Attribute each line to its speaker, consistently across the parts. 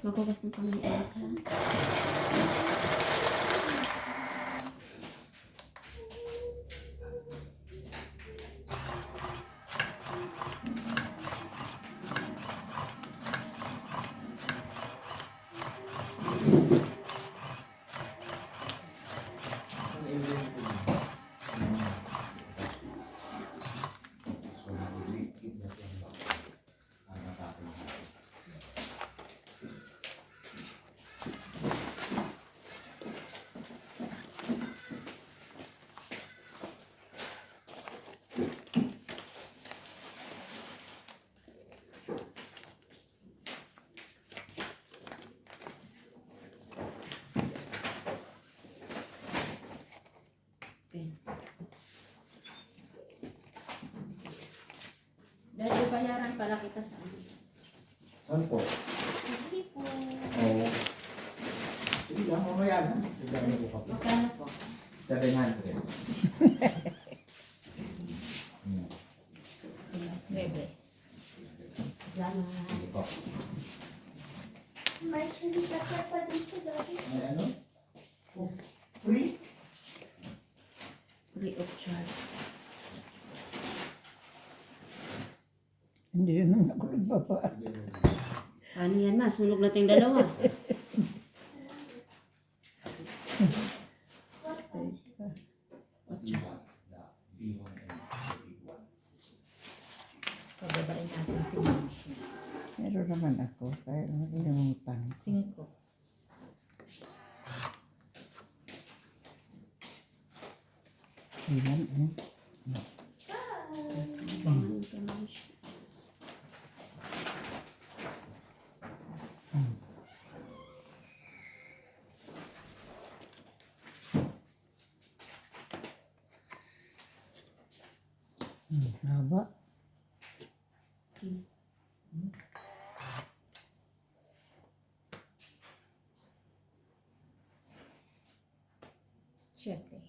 Speaker 1: Magugas ng kamay ulit ha. Dahil bayaran pala kita sa ano.
Speaker 2: Saan po?
Speaker 1: Sige po.
Speaker 2: Oo. Sige lang, mamaya na. Sige po pa po.
Speaker 1: Magkano po?
Speaker 2: 700.
Speaker 1: Bebe. Salamat.
Speaker 2: Sige po.
Speaker 3: May chili pepper pa dito dati.
Speaker 2: May ano? Oh, free?
Speaker 1: Free of charge.
Speaker 4: Hindi naman ako nagbaba.
Speaker 1: Paano yan ma? Sunog nating dalawa. Pababain natin si Manshi.
Speaker 4: Meron naman ako, kaya inumutang.
Speaker 1: 5.
Speaker 4: Ilan eh?
Speaker 1: Paano si Manshi?
Speaker 4: Haba.
Speaker 1: Siyempre.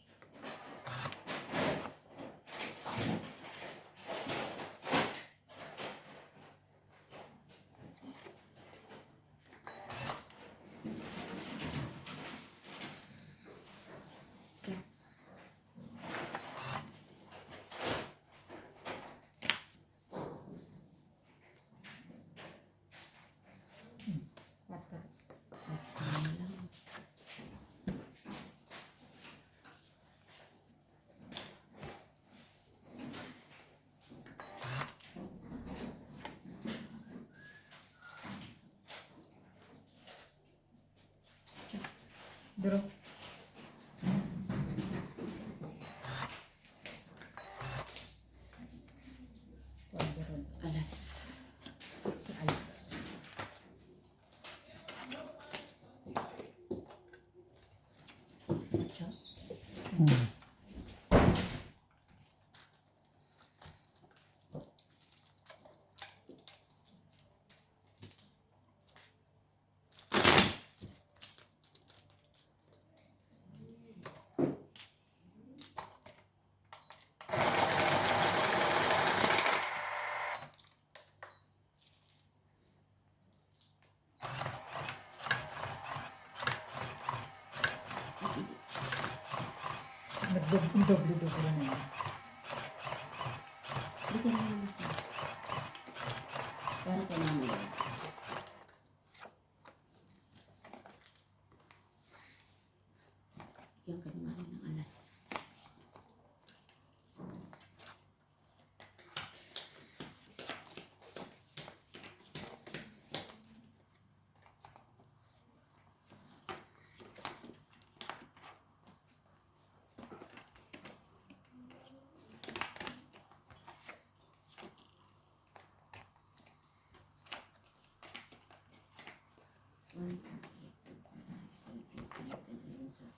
Speaker 1: Draw. Alas. Sa alas.
Speaker 4: Nagdoble-doble na yun.
Speaker 1: Dito na lang isa. Para kay mami. Yan ka naman ng alas.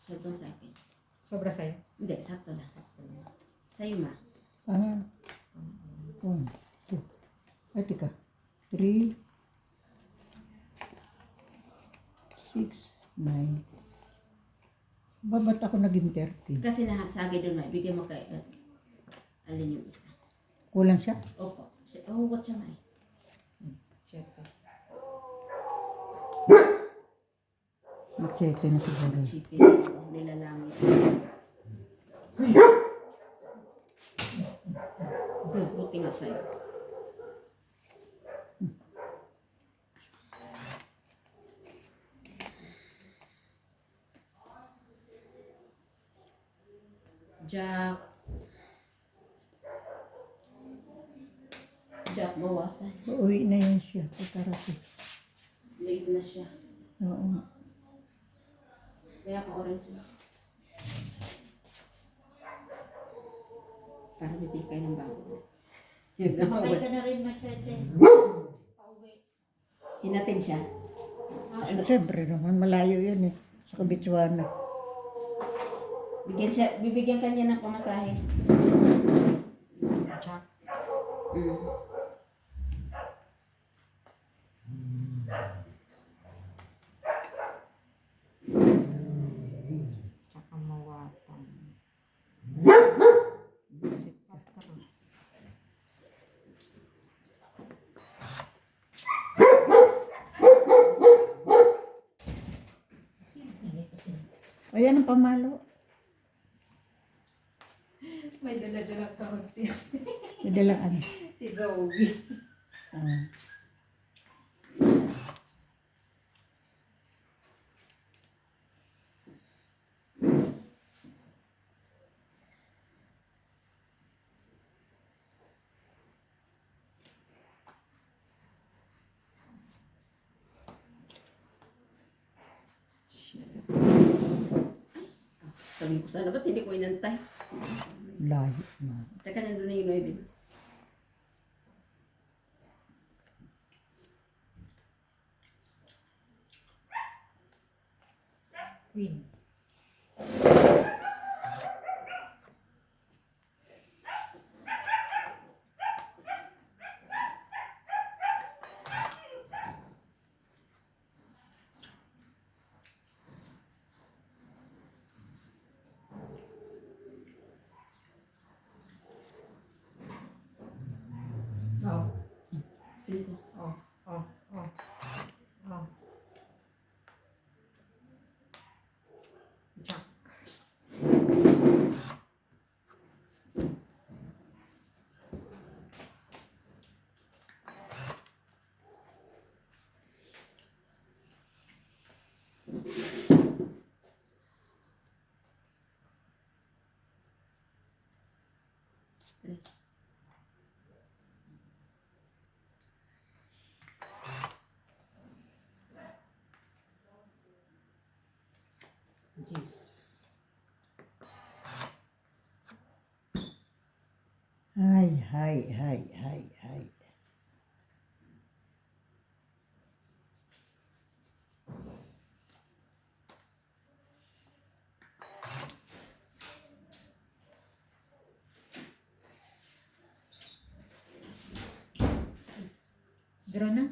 Speaker 1: Sobra sa akin.
Speaker 5: Sobra sa'yo?
Speaker 1: Hindi, sakto lang. Sa'yo ma.
Speaker 4: 1, 2. Ay, teka. 3, 6, 9. Ba't ako naging 13?
Speaker 1: Kasi nasagi doon ma. Bigyan mo kay alin yung isa.
Speaker 4: Kulang siya?
Speaker 1: Opo. Hugot siya ma eh.
Speaker 5: 7.
Speaker 4: Machete na siguro.
Speaker 1: Chicken. Nilalangit. Buti nga sa'yo. Jack. Jack, bawa.
Speaker 4: Uuwi na yan siya. Pagkarating.
Speaker 1: Late na siya.
Speaker 4: Oo nga.
Speaker 1: Kaya ako orange na. Para bibili kayo ng bago.
Speaker 3: Sabay ka na rin machete. Pauwi.
Speaker 1: Hinatid siya.
Speaker 4: Siyempre naman, malayo yan eh. Sa Kabitswana.
Speaker 1: Bibigyan ka niya ng pamasahe.
Speaker 3: Jack.
Speaker 1: Mm.
Speaker 3: Tsaka mawatang.
Speaker 4: Visit ka. Ayan ang pamalo.
Speaker 3: May dala-dala kahon siya.
Speaker 4: Madalaan.
Speaker 3: Si Zoe.
Speaker 4: Ah.
Speaker 1: Sabi ko sana ba't hindi ko inantay?
Speaker 4: Layo na.
Speaker 1: Tsaka nandun na yung 9.
Speaker 3: Queen. Oh,
Speaker 1: 5.
Speaker 3: oh, oh, oh. Oh. Jack.
Speaker 1: Tres.
Speaker 3: Jeez.
Speaker 4: Ay, hay, hay, hay, hay.
Speaker 3: Draw na?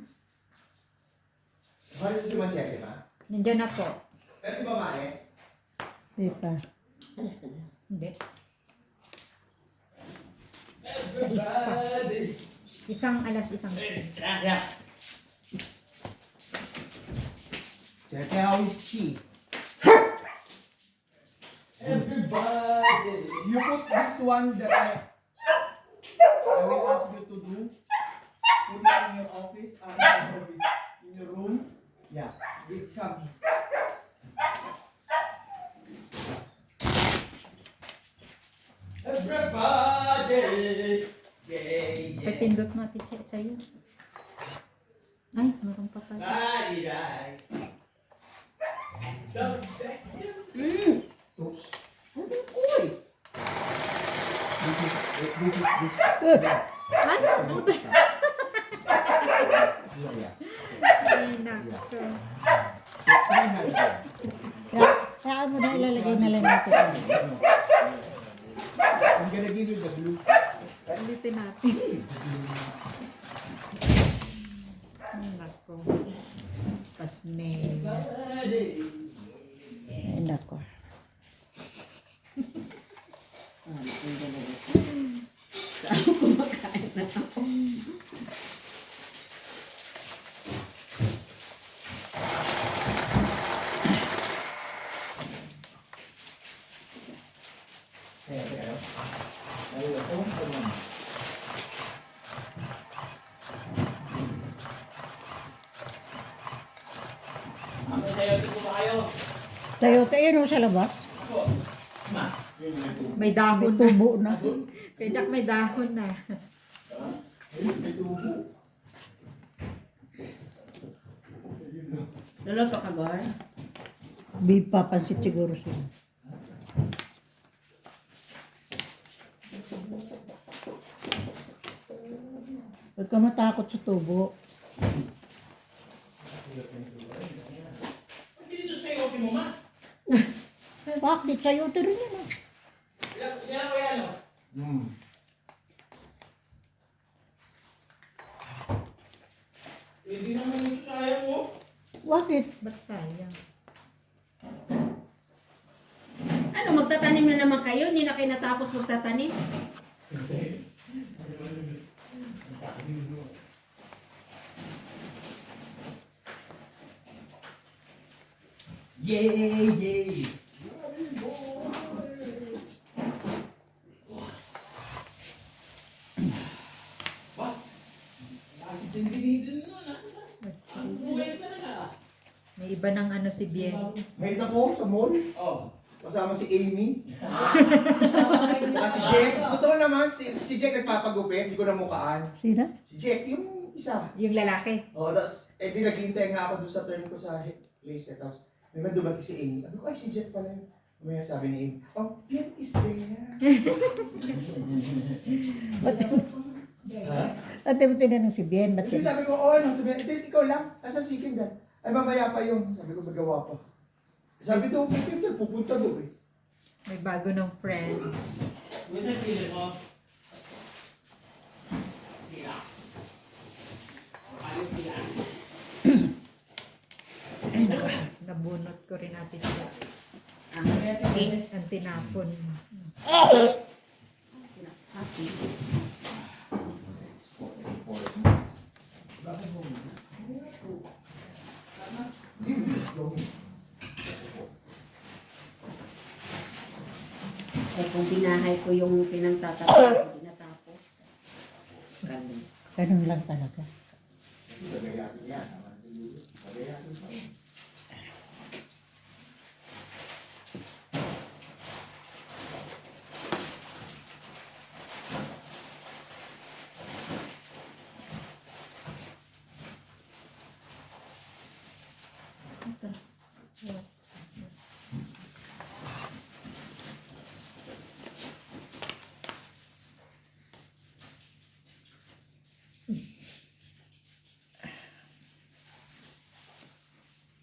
Speaker 2: Malis si Machete ba?
Speaker 3: Nandiyan na po.
Speaker 2: Pero di ba maalis?
Speaker 4: Pepa.
Speaker 1: Alas ka na.
Speaker 3: Hindi. Sa ispa. Isang alas, isang.
Speaker 2: Chete, how is she?
Speaker 5: Everybody!
Speaker 2: You put this one that I will ask you to do. Put it in your office, in your room. Yeah, come.
Speaker 5: Everybody! Yeah, yeah.
Speaker 3: Pipindot mo, teacher, sa'yo. Ay, meron pa pala.
Speaker 5: Bye, bye. Don't
Speaker 2: Oops.
Speaker 1: Uy!
Speaker 2: This is.
Speaker 1: Ay! Ano ba?
Speaker 2: Yeah.
Speaker 3: Ay, nako.
Speaker 2: Can I have it?
Speaker 4: Saan mo na ilalagay na lang natin.
Speaker 2: I'm gonna give you the blue.
Speaker 3: Ulitin natin. Ay, nako. Pasme.
Speaker 4: Ay, nako.
Speaker 1: Ang dalawa. Saan kumakain na ako?
Speaker 5: tayo.
Speaker 4: Tayo, tayo sa labas.
Speaker 5: Ako. Ma.
Speaker 2: Yun yung tubo.
Speaker 3: May
Speaker 4: May
Speaker 3: dahon na.
Speaker 4: tubo na.
Speaker 3: Kay Jack may dahon na.
Speaker 2: Ayun, may tubo.
Speaker 1: Luluto ka, Bors?
Speaker 4: Di papansit siguro sila. Huwag ka matakot sa tubo.
Speaker 5: Dito sa iyo, mo ma.
Speaker 4: Bakit sa'yo? Ito rin yan.
Speaker 5: Yan ko yan, oh.
Speaker 2: Hmm.
Speaker 5: Hindi naman ito kaya mo.
Speaker 4: Bakit?
Speaker 3: Ba't sayang?
Speaker 1: Ano, magtatanim na naman kayo? Hindi na kayo natapos magtatanim?
Speaker 5: Yay, yay. What? Bakit hindi dito nun? Ang buhay talaga.
Speaker 3: May iba ng ano si Bien.
Speaker 2: May ako sa mall.
Speaker 5: Oh.
Speaker 2: Kasama si Amy. Saka si Jack. Totoo naman, si Jack nagpapagupit. Hindi ko na mukhaan.
Speaker 4: Sino?
Speaker 2: Si Jack, yung isa.
Speaker 3: Yung lalaki.
Speaker 2: Oo, tapos, di naghihintay nga ako doon sa turn ko sa place. Tapos, may man dumating si Amy. Sabi ko, ay, si Jack pala yun. May sabi ni Amy, oh, Pim is there. Ha?
Speaker 4: At mo tinanong si Bien. Ba't
Speaker 2: Hindi
Speaker 4: yun?
Speaker 2: sabi ko, oh, ano, sabi niya, ito ikaw lang. Asa si Kim dyan? Ay, mamaya pa yun. Sabi ko, magawa pa. Sabi daw, Kim dyan, pupunta doon eh.
Speaker 3: May bago ng friends.
Speaker 5: Wait a minute, mo. Sila. Ano sila?
Speaker 3: Nabunot ko rin natin siya.
Speaker 1: Okay.
Speaker 3: Ang tinapon.
Speaker 1: Happy. Eh, kung binahay ko yung pinagtatapos, hindi natapos. Ganun.
Speaker 4: Ganun lang talaga.
Speaker 2: Gagayatin yan. Naman siguro. Gagayatin pa.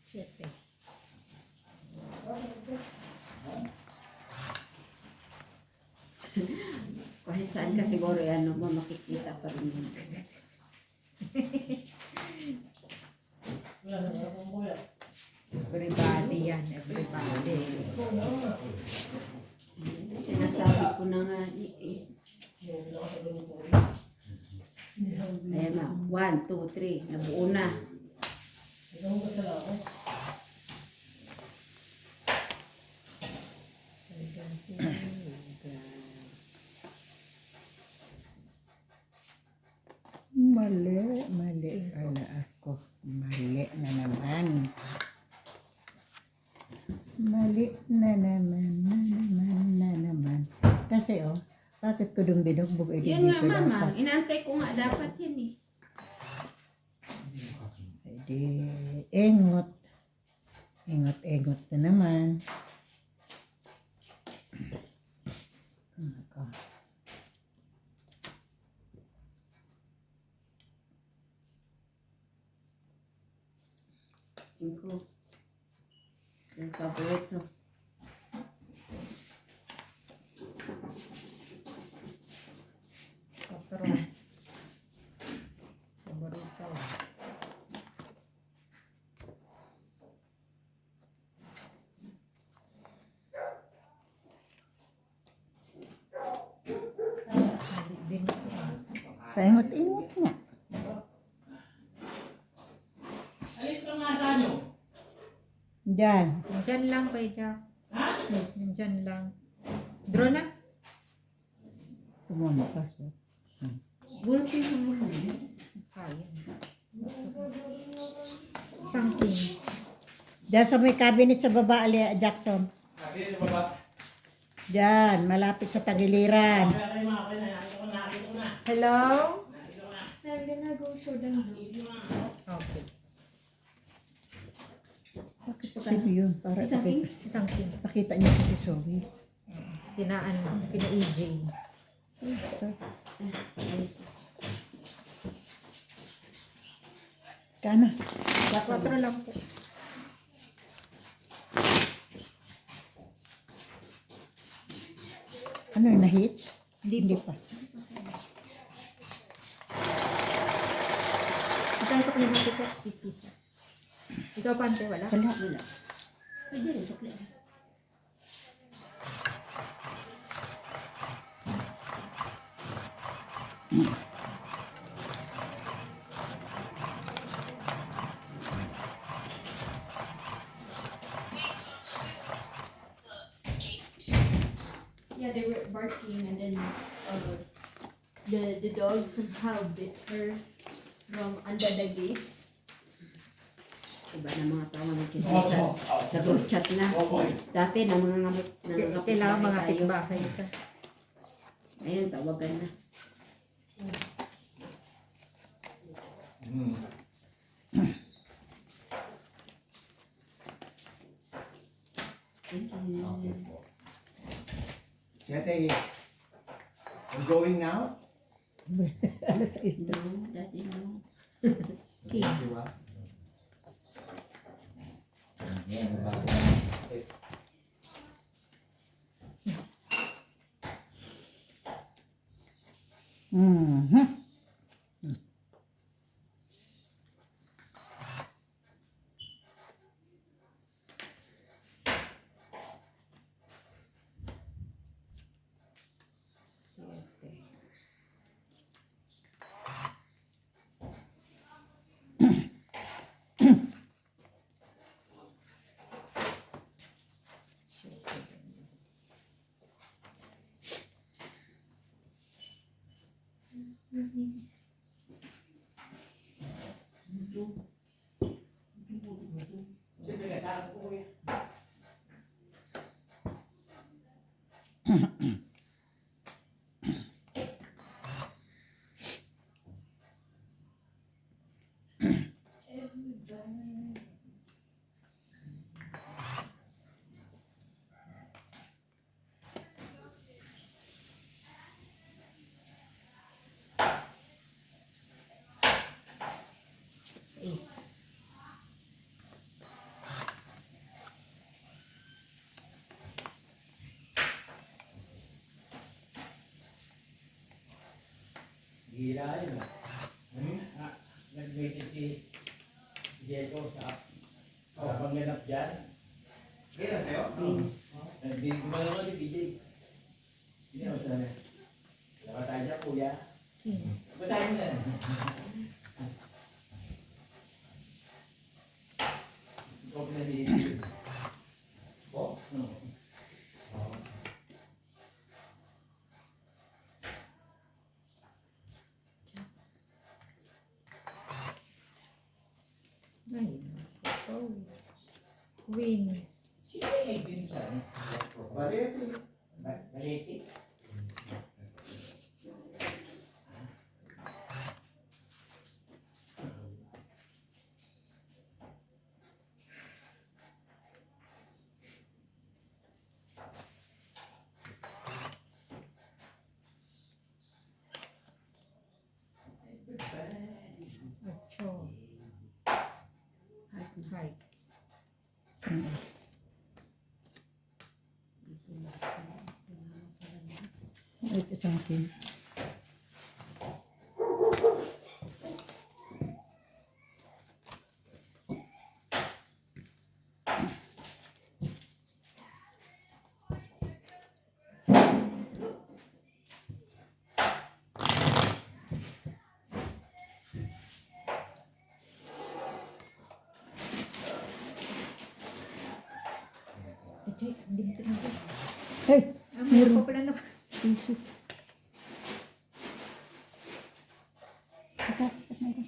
Speaker 3: Shit eh.
Speaker 1: Kahit saan ka siguro yan, mo makikita pa rin yun.
Speaker 3: Everybody yan. Everybody.
Speaker 1: Sinasabi ko na nga, ayan na, 1, 2, 3, nabuo na.
Speaker 4: Mali, mali pala ako. Mali na naman. Mali na naman, na naman, na naman. Kasi bakit ko dong binugbog? Eh,
Speaker 1: Yun nga
Speaker 4: dito
Speaker 1: mama,
Speaker 4: dapat.
Speaker 1: inaantay ko nga dapat yan eh.
Speaker 4: Eh, di, engot. Engot na naman. Nako.
Speaker 1: Cinco. Yung paborito.
Speaker 3: Patron. Paborito. Din ako.
Speaker 4: Paingot-ingot nga.
Speaker 5: Alis ka nga sa nyo.
Speaker 4: Diyan.
Speaker 3: Nandyan lang kay Jack.
Speaker 5: Ha?
Speaker 3: Nandyan lang. Draw na.
Speaker 4: Pumamakas.
Speaker 1: Bulok yung mga
Speaker 3: Sayang. Isang king.
Speaker 4: Diyan sa may cabinet sa baba, Jackson.
Speaker 5: Sabi na baba.
Speaker 4: Diyan, malapit sa tagiliran.
Speaker 5: Kaya kayo mga kayo na. Nakita ko na.
Speaker 3: Hello?
Speaker 5: Nakita ko na.
Speaker 3: I'm gonna go show them Zoom.
Speaker 5: Nakita ko na.
Speaker 3: Okay.
Speaker 4: Bakit posible yun? Para
Speaker 3: Isang king?
Speaker 4: pakita,
Speaker 3: Isang king.
Speaker 4: pakita niyo si Zoe.
Speaker 3: Kina EJ.
Speaker 4: Kana.
Speaker 3: 4 lang po.
Speaker 4: Ano yun, na-hit?
Speaker 3: Hindi
Speaker 4: pa.
Speaker 3: Isang ko pinahati ko. Sisisa. Ikaw, Pante, wala?
Speaker 4: Wala.
Speaker 1: Wala. Pwede rin, sukli.
Speaker 6: Yeah, they were barking, and then the dog somehow bit her from under the gates.
Speaker 1: Iba na mga tao nagchismisan sa group chat na. Dati na mga ngamit na
Speaker 3: Kailangan mga
Speaker 1: tayo.
Speaker 3: pitbahay ka.
Speaker 1: Ayun, tawagan na. Thank you.
Speaker 2: Okay po. Siyete, we're going now?
Speaker 4: Alas 6 na.
Speaker 1: No, daddy, no.
Speaker 3: King.
Speaker 2: Di ba? Yan, bago. Okay.
Speaker 4: Mhm.
Speaker 5: Sige, kasama ko kuya.
Speaker 3: Ace.
Speaker 5: Gira yun ah. Nag-meeting si Diego sa panganap dyan.
Speaker 2: Kailan kayo?
Speaker 5: Gumalaw ko si PJ. Hindi ako sana. Nakatayo siya kuya.
Speaker 3: King.
Speaker 5: Batayo mo na. Ikaw pinalitin.
Speaker 2: Po?
Speaker 5: No.
Speaker 3: Ay, oh. Queen.
Speaker 5: Sino yung pinsan?
Speaker 2: Variety.
Speaker 5: Baliti.
Speaker 3: Ocho. Heart.
Speaker 4: Ito isang king.
Speaker 3: Ito, hindi mo tinatay.
Speaker 4: Hey!
Speaker 3: Meron pa pala na.
Speaker 4: Tissue. Ika, meron.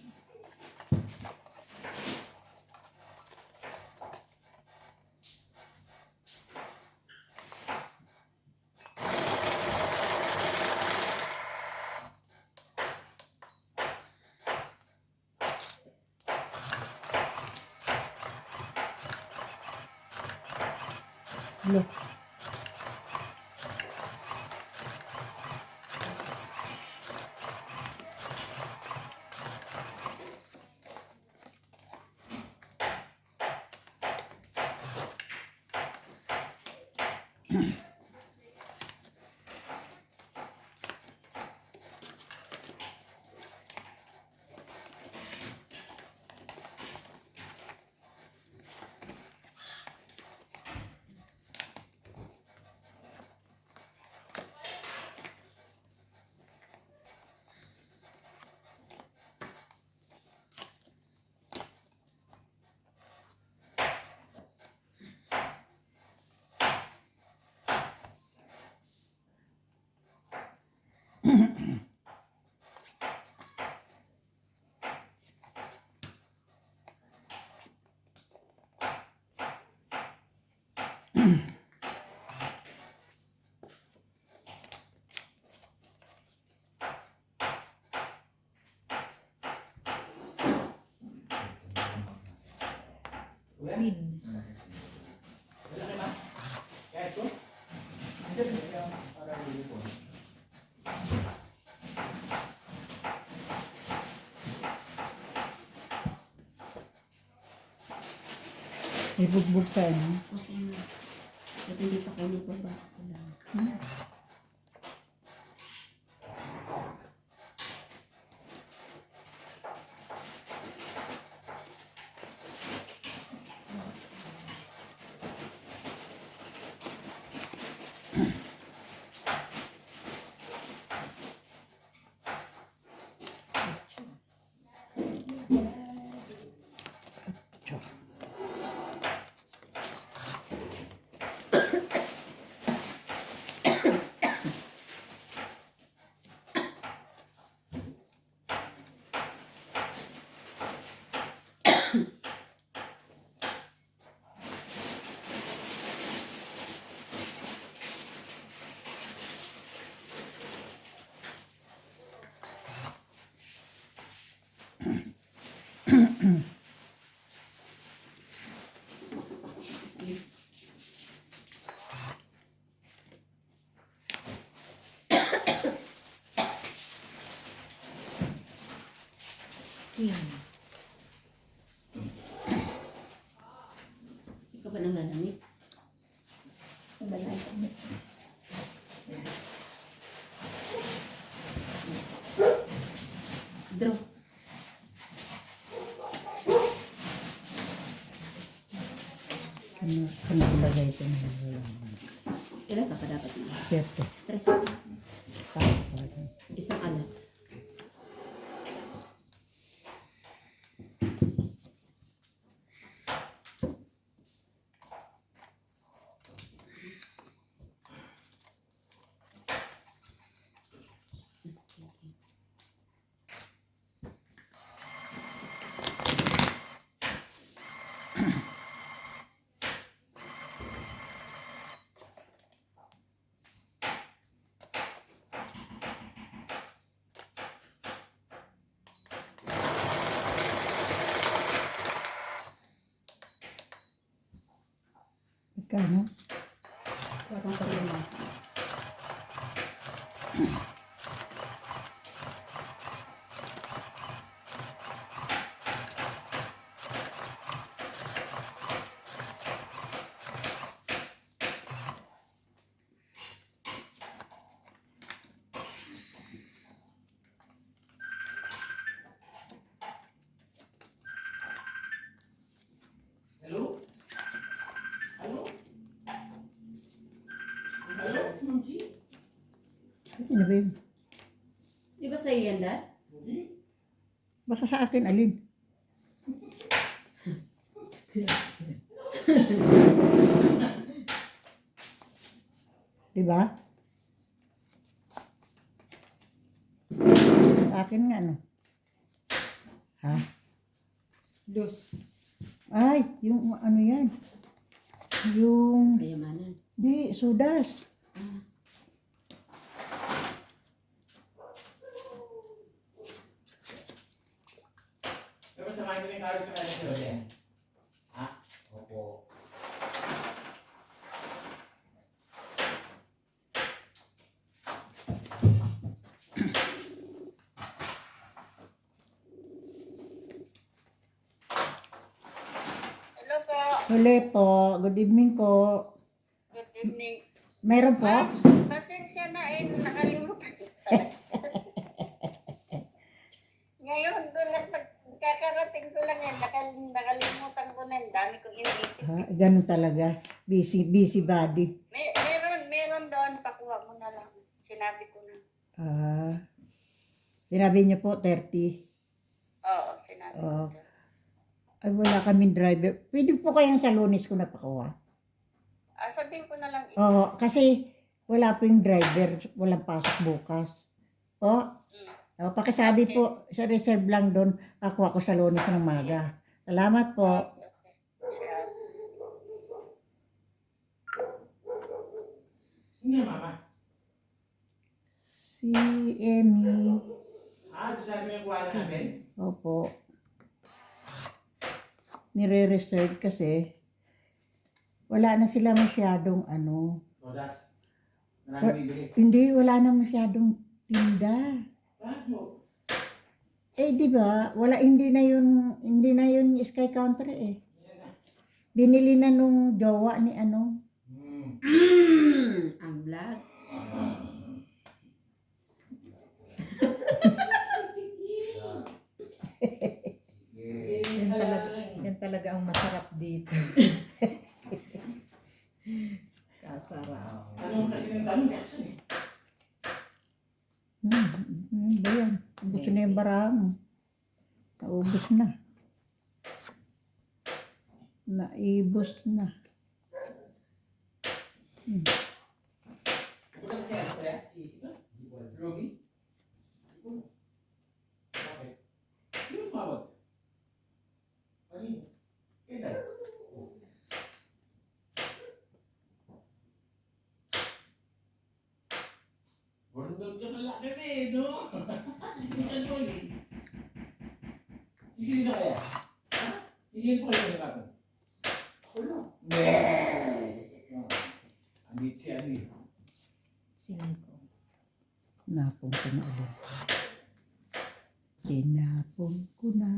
Speaker 4: Look. Feed.
Speaker 5: Wala ka ba? Kaya ito? Andiyan ba yung para uniform?
Speaker 4: Ibugbog ka, no?
Speaker 1: Ako na. At hindi pa kayo nagbaba.
Speaker 4: Feed.
Speaker 1: Ikaw ba nang lalamig?
Speaker 4: Balay kami.
Speaker 1: Draw.
Speaker 4: Ano lagay ito na halaman?
Speaker 1: Ilan ka pa dapat na?
Speaker 4: Siyempre.
Speaker 1: Tres.
Speaker 4: Tapos.
Speaker 1: Isang alas.
Speaker 4: Magkano?
Speaker 1: Bakang pa rin mo.
Speaker 5: Hello? Hello? Hello? Monkey?
Speaker 4: Ano ba yun?
Speaker 1: Di ba sa'yo yan, Dad?
Speaker 4: Baka sa akin, alin? Diba? Sa akin nga, no? Ha?
Speaker 6: Loose.
Speaker 4: Ay, yung ano yan? Yung,
Speaker 1: Kayamanan.
Speaker 4: di, sudas.
Speaker 5: Pero samahin mo yung karot ka na si Rode. Ha? Opo.
Speaker 4: Huli po. Good evening po.
Speaker 7: Good evening.
Speaker 4: Meron po?
Speaker 7: Ma'am, pasensya na nakalimutan ko talaga. Ngayon, doon lang kakarating ko lang yan. Nakalimutan ko na yan. Dami kong iniisip.
Speaker 4: Ganun talaga. Busy body.
Speaker 7: Meron doon. Pakuha mo na lang. Sinabi ko na.
Speaker 4: Sinabi niyo po, 30.
Speaker 7: Oo, sinabi
Speaker 4: Oo.
Speaker 7: ko.
Speaker 4: Ay, wala kaming driver. Pwede po kayang sa Lunes ko napakuha.
Speaker 7: Sabihin ko na lang.
Speaker 4: Oo, kasi wala po yung driver. Walang pasok bukas. O, pakisabi
Speaker 7: Okay.
Speaker 4: po, sa reserve lang doon, pakuha ko sa Lunes ng maga. Salamat po.
Speaker 7: Okay. Sure.
Speaker 5: Sino mama?
Speaker 4: Si Emmy.
Speaker 5: Sabi mo yung kuha namin?
Speaker 4: Opo. Nire-reserve kasi wala na sila masyadong
Speaker 5: Odas. Marami bibili.
Speaker 4: hindi, wala na masyadong tinda.
Speaker 5: Paano?
Speaker 4: Di ba? Hindi na yun Sky Country eh. Binili na nung jowa ni
Speaker 1: Ang vlog.
Speaker 3: Yan talaga ang masarap dito. Kasarap.
Speaker 5: Tanong kasi ng tanong, Jackson eh.
Speaker 4: Ba yan? Ubus na yung barang. Naubos na. Naibos na.
Speaker 5: Bukan siya, ano kaya? Si Ruby? Bakit? Sino tumawag? Kanino? Kailan? Bundog ka malaki na eh, no? Limutan ko eh. Sisili na kaya? Ha? Sisili po kayo ng kapon? Ulo. Andit siya eh.
Speaker 3: 5.
Speaker 4: Napong ko na ulit. Tinapon ko na.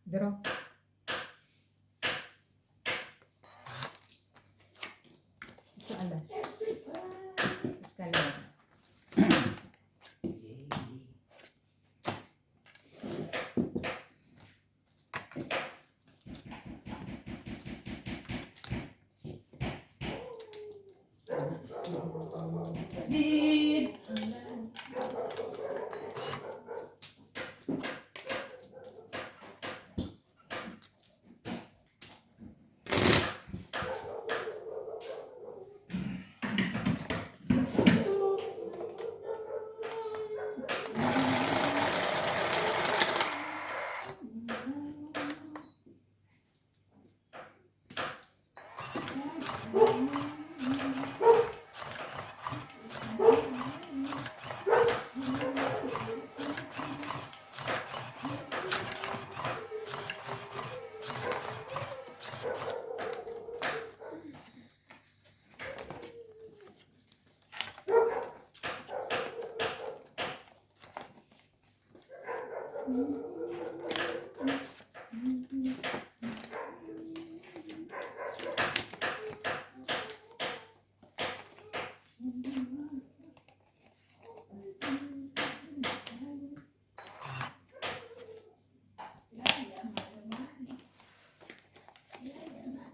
Speaker 3: Draw. Sa alas. Escalera.
Speaker 5: Dit!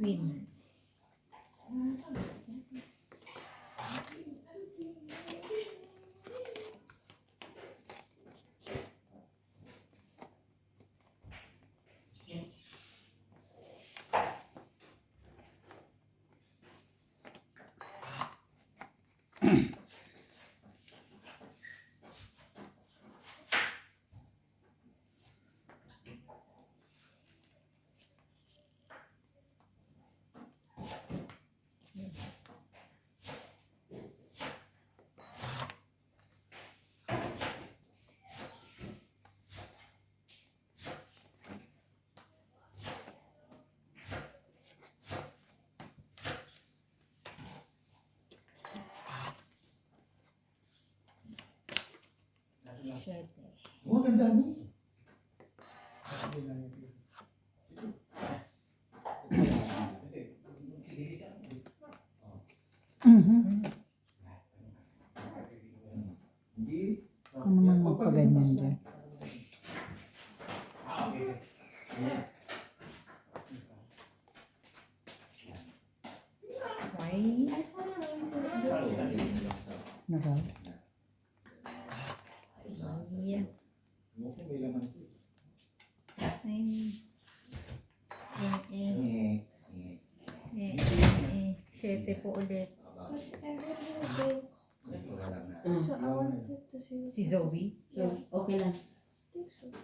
Speaker 3: Queen. Siyete.
Speaker 2: Oh, ganda mo.
Speaker 4: Mhm.
Speaker 2: Hindi.
Speaker 4: Ano naman magpaganyan dyan?
Speaker 3: Why?
Speaker 4: Naka.
Speaker 3: Yeah.
Speaker 2: May laman to.
Speaker 3: Ay. Siyete po ulit. Si Zoe.
Speaker 1: So, okay lang.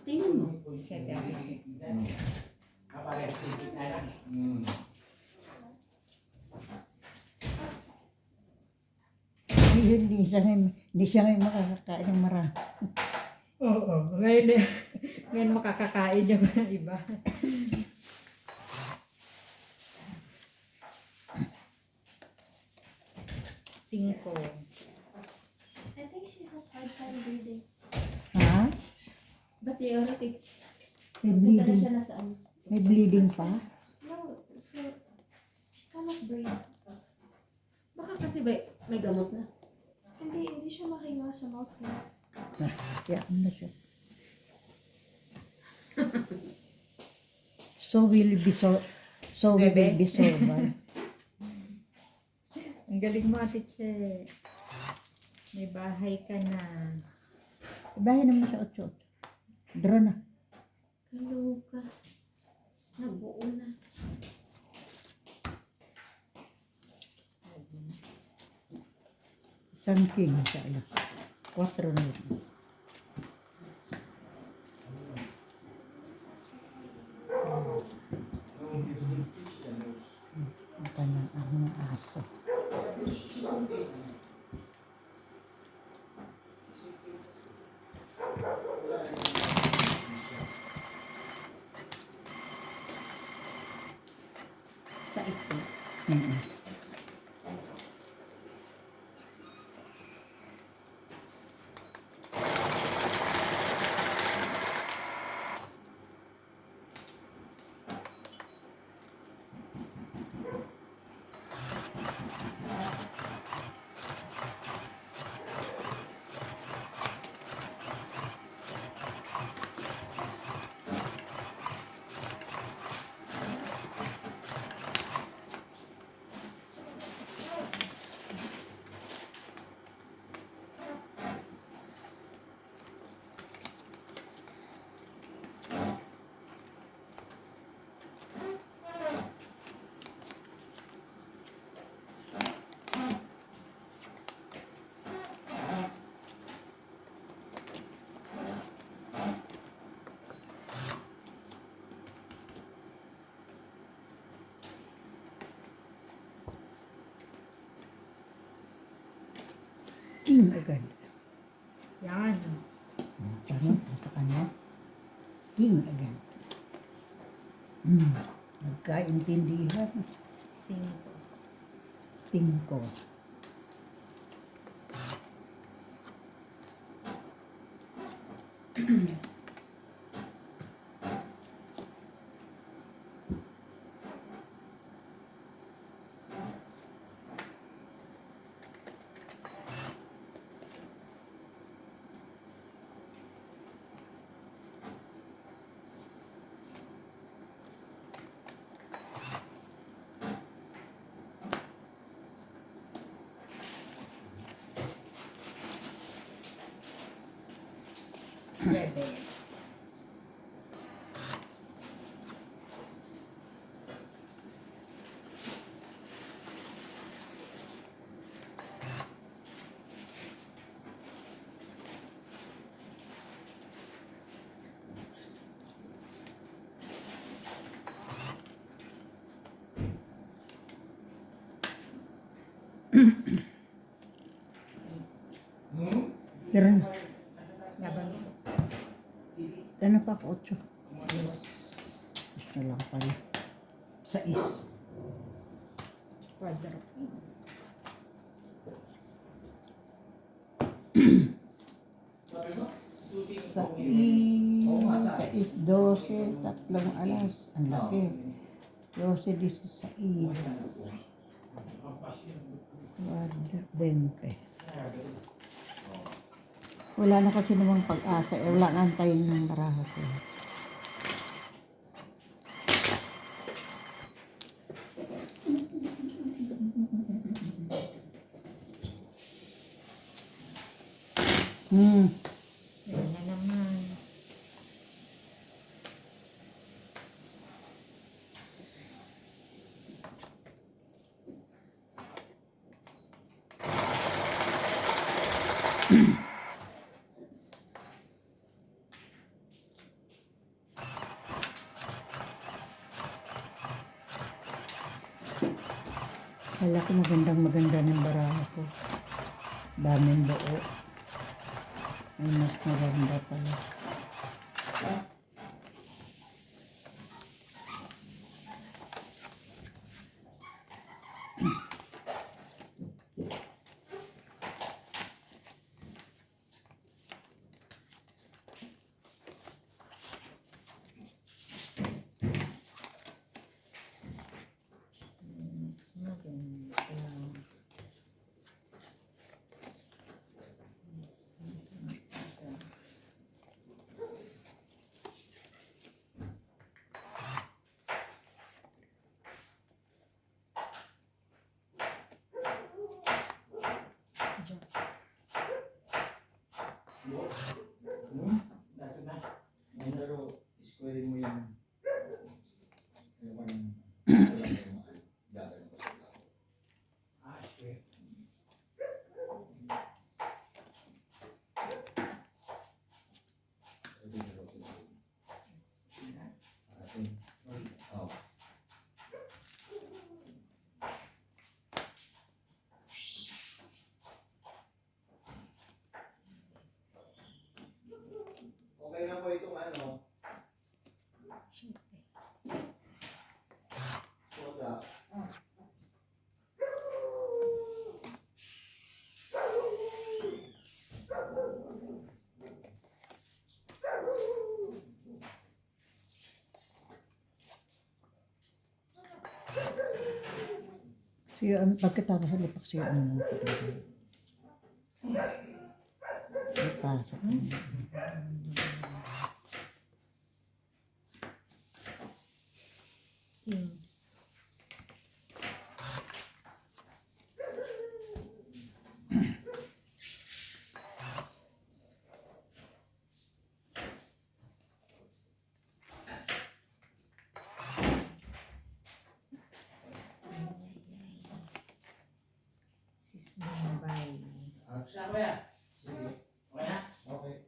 Speaker 1: Tingnan mo.
Speaker 3: Siyete.
Speaker 4: Hindi siya may makakakain ng marami.
Speaker 3: Oo. Ngayon makakakain yung iba. Cinco.
Speaker 6: I think she has hard time breathing.
Speaker 4: Ha?
Speaker 1: Ba't yung already?
Speaker 4: May
Speaker 1: Punta na
Speaker 4: bleeding.
Speaker 1: siya na saan?
Speaker 4: May bleeding pa?
Speaker 6: No, she cannot breathe.
Speaker 1: Baka kasi may gamot na.
Speaker 6: Hindi siya makahinga sa mouth niya.
Speaker 4: Kaya na siya. So will be so we will
Speaker 3: Bebe.
Speaker 4: be survive.
Speaker 3: Ang galing mo, Ate Che. May bahay ka na.
Speaker 4: Bahay naman sa 8. Draw na.
Speaker 1: Kaloka. Nabuo na.
Speaker 4: Isang king sa alas. 4 na yun. Ang kanyang mga aso.
Speaker 1: Sa isip.
Speaker 4: Mm-mm. King agad.
Speaker 3: Yan.
Speaker 4: Tanong ko sa kanya. King agad. Nagkaintindihan.
Speaker 3: Cinco.
Speaker 4: King ko.
Speaker 3: Bebe.
Speaker 4: Pero
Speaker 3: Laban.
Speaker 4: ano pa ako 8. Isa lang pala. 6.
Speaker 3: Quadro.
Speaker 4: Sais, 12, tatlong alas. Ang laki. 12, 16. 20. Wala na kasi namang pag-asa. Wala na antayin ng baraha ko.
Speaker 3: Yan na naman.
Speaker 4: Wala ko maganda ng baraha ko. Daming buo. Ay, mas maganda pala.
Speaker 3: Mas maganda. Mas maganda.
Speaker 2: Pero, square mo yung okay na po itong ano. Soda.
Speaker 4: Siya, pagkatapos sa lipak siya ang ipasok.
Speaker 3: Yun. Sis Bombay.
Speaker 5: Sa kuya. Sige. Okay na?
Speaker 2: Okay.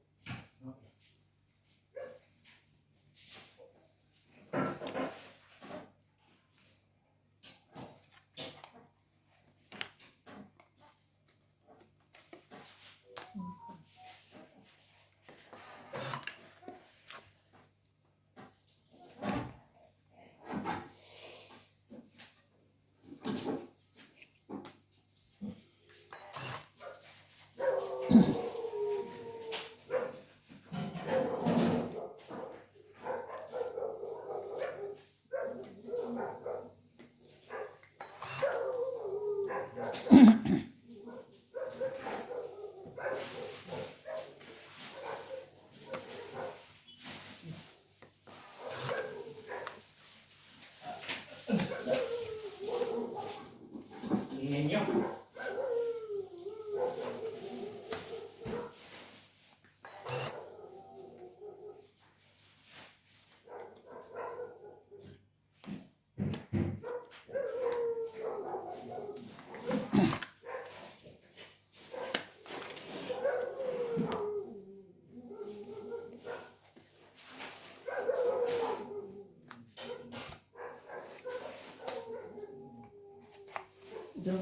Speaker 5: Tingnan nyo.
Speaker 1: Do.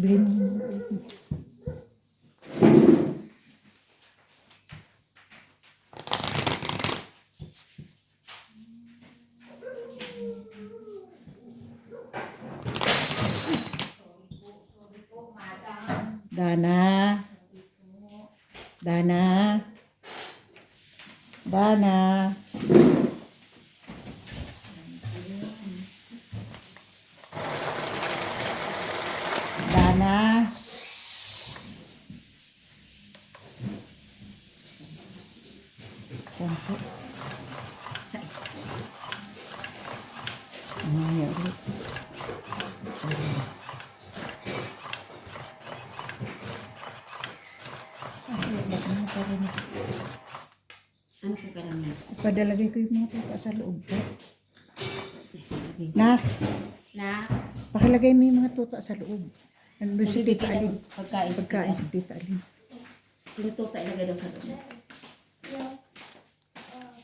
Speaker 4: Sabihin mo. Dana. Dana. Dana. Dana. Sampo.
Speaker 1: Sa isa.
Speaker 4: Mamaya ulit.
Speaker 1: Ano po karamihan?
Speaker 4: Ipadalagay ko yung mga tuta sa loob ko. Nak,
Speaker 1: Na,
Speaker 4: pakilagay mo yung mga tuta sa loob. Ano si Tita Alin?
Speaker 1: pagkain.
Speaker 4: Pagkain si Tita Alin.
Speaker 1: Sinututa ilagay daw sa loob.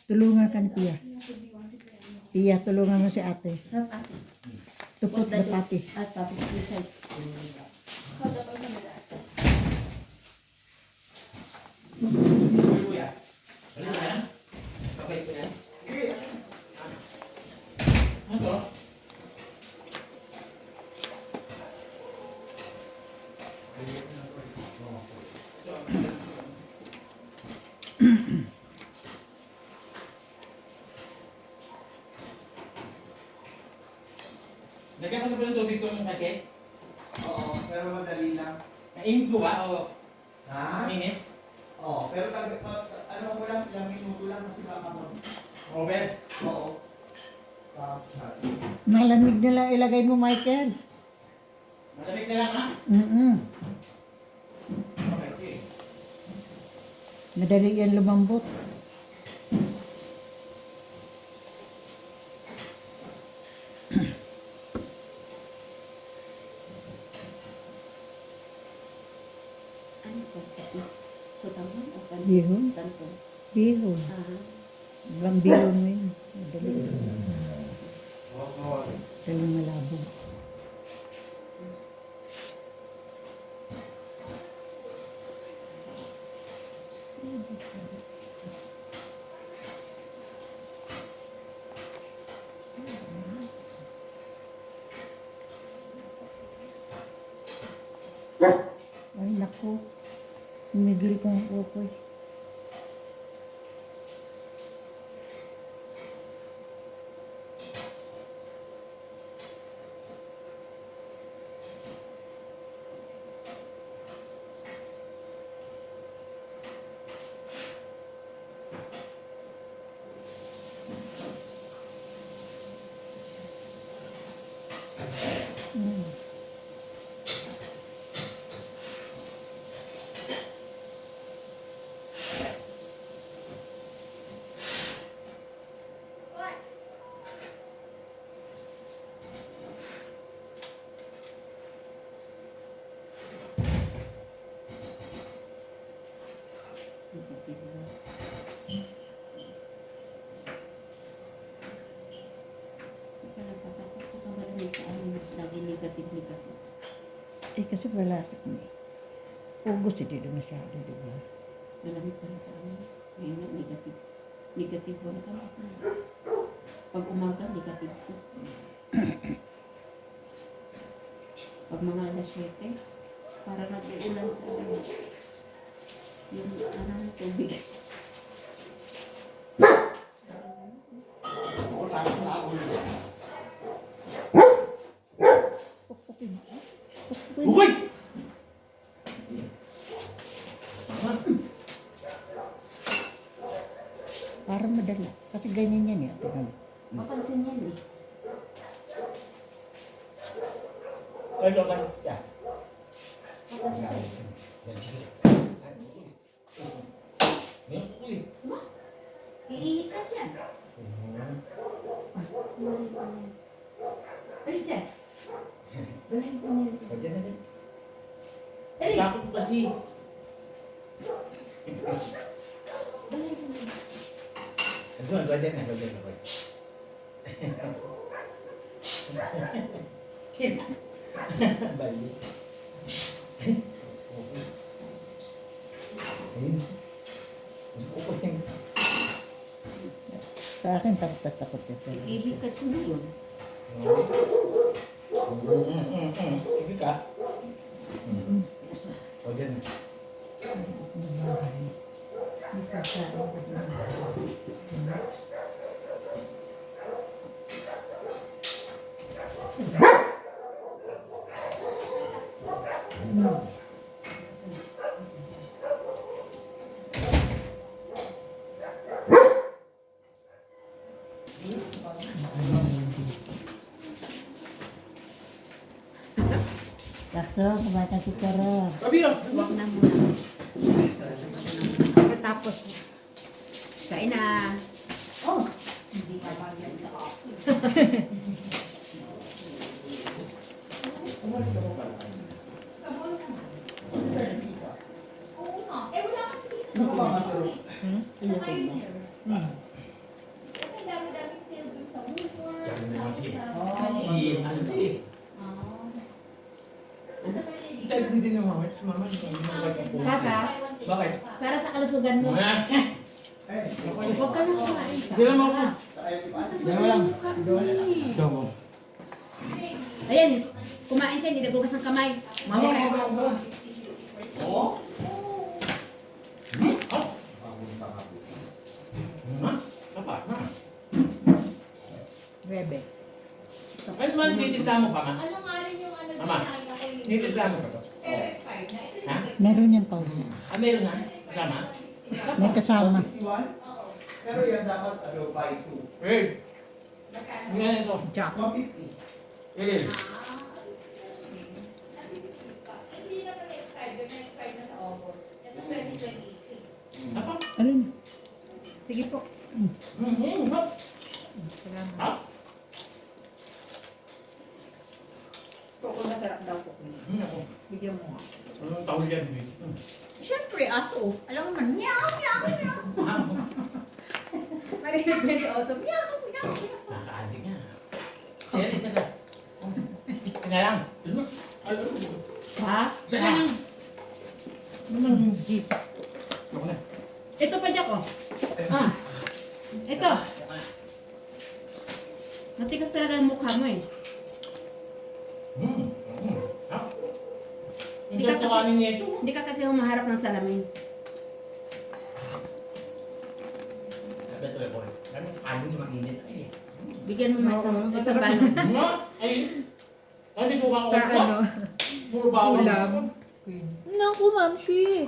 Speaker 4: Tulungan ka ni Pia. Pia, tulungan mo si ate.
Speaker 1: Ate.
Speaker 4: Tupot na pati.
Speaker 1: At tapos inside.
Speaker 5: Kuya. Ano yan? Kapait ko yan? Ano to? Lagyan ko na ba ng tubig itong kake?
Speaker 2: Oo, pero madali lang.
Speaker 5: Kainin ko ba o
Speaker 2: Ha?
Speaker 5: mainit?
Speaker 2: Oo, pero ano ko lang, ilang minuto lang kasi baka mag...
Speaker 5: Over?
Speaker 2: Oo. Tapos.
Speaker 4: Malamig na lang ilagay mo, Michael.
Speaker 5: Malamig na lang ha? Okay, okay.
Speaker 4: Madali yan lumambot.
Speaker 1: Ano po? So, tanghon o tanghon?
Speaker 4: Bihon?
Speaker 1: Tanghon.
Speaker 4: Bihon. Ibang bihon mo yun. Madali. Dali malabo. Ay, naku. Humigil ka ng upoy.
Speaker 1: Nagpapatakot, tsaka malamig sa amin. Lagi negative.
Speaker 4: Eh, kasi malapit na eh. August, hindi na masyado, di ba?
Speaker 1: Malamig pa rin sa amin. Ngayon na, negative. Negative 1 ka lang. Pag umaga, negative 2. Pag mga alas 7, para nag-uulan sa amin. Yung tubig.
Speaker 5: Uy!
Speaker 4: Para madali. Kasi ganyan yan eh. Tingnan mo.
Speaker 1: Mapansin yan eh.
Speaker 5: Ay, so kan. Ya.
Speaker 1: Sama? Iinit ka dyan. Alis dyan. Balay ko niya dyan. Dali.
Speaker 5: Takot ko kasi.
Speaker 1: Balay ko niya.
Speaker 5: Ito, dyan na. Sino? Bali.
Speaker 4: akin, takot ito.
Speaker 1: Ibig kasi na yun.
Speaker 5: Ibig ka? O dyan.
Speaker 4: Sakso, kumain ka chicharon.
Speaker 5: Sabi ka!
Speaker 1: Huwag na muna.
Speaker 3: Tapos,
Speaker 1: Kain na.
Speaker 3: oh,
Speaker 1: Hindi ka bagay sa akin.
Speaker 3: oo nga. Eh, wala kang
Speaker 2: Ano ba masarap?
Speaker 3: Kasi dami-daming sale doon sa Woolworth.
Speaker 5: Diyan naman si...
Speaker 3: tapos
Speaker 5: Si... Ano eh? Dahil hindi na mama. Si mama. Hindi mo nagpupunta.
Speaker 1: Papa,
Speaker 5: Bakit?
Speaker 1: para sa kalusugan mo.
Speaker 2: Eh,
Speaker 1: Huwag ka nang kumain.
Speaker 5: Hindi lang ako.
Speaker 2: sa ayaw di ba?
Speaker 5: Dalawa lang. Ikaw mo.
Speaker 1: Ayan, kumain siya, hindi nagbukas ng kamay. Mama,
Speaker 5: Oo. Apa?
Speaker 3: Rebe.
Speaker 5: Ano man titipla mo pa, ma?
Speaker 3: Ano nga rin yung ano
Speaker 5: Mama,
Speaker 3: nakita ko yung
Speaker 5: titipla mo pa to?
Speaker 3: expired na. Ito
Speaker 5: Ha?
Speaker 4: Meron yan pa.
Speaker 5: Ah, meron na? Kasama?
Speaker 4: May kasama.
Speaker 2: 61? Pero yan dapat ano, buy 2.
Speaker 5: Eh,
Speaker 3: magkano?
Speaker 5: yan ito.
Speaker 3: Jack.
Speaker 2: 150.
Speaker 5: Eh,
Speaker 3: Hindi naman expired. Yung expired na sa August. Ito 2023.
Speaker 5: apa?
Speaker 4: Alin?
Speaker 3: Sige po.
Speaker 5: Ha?
Speaker 3: Salamat.
Speaker 5: Ha?
Speaker 3: Ako masarap daw po.
Speaker 5: Ako.
Speaker 3: Bigyan mo nga.
Speaker 5: Anong tawag yan, Bibi?
Speaker 3: Siyempre, aso. Alam mo man, meow, meow, meow. Marinig mo si Oso, meow, meow, meow.
Speaker 5: Nakaadik nga. Serious na ka. Kaya lang. Alam mo.
Speaker 1: ha?
Speaker 5: Saan na lang?
Speaker 1: Naman, jeez.
Speaker 5: Ako na.
Speaker 1: Ito pa, Jack, oh. Ah, ito. Matikas talaga yung mukha mo eh.
Speaker 5: Ha?
Speaker 1: Hindi
Speaker 5: Hindi
Speaker 1: ka
Speaker 5: ka
Speaker 1: kasi-
Speaker 5: kanin niya ito.
Speaker 1: Hindi ka kasi humaharap ng salamin.
Speaker 5: Sabi ito ako. Kami kanin niya mainit. Ay.
Speaker 1: Bigyan mo isang balo.
Speaker 5: Nga? Ay. Ano ko ka
Speaker 3: Sa ano?
Speaker 5: Puro bawal.
Speaker 3: Ulam. Naku, ma'am, she.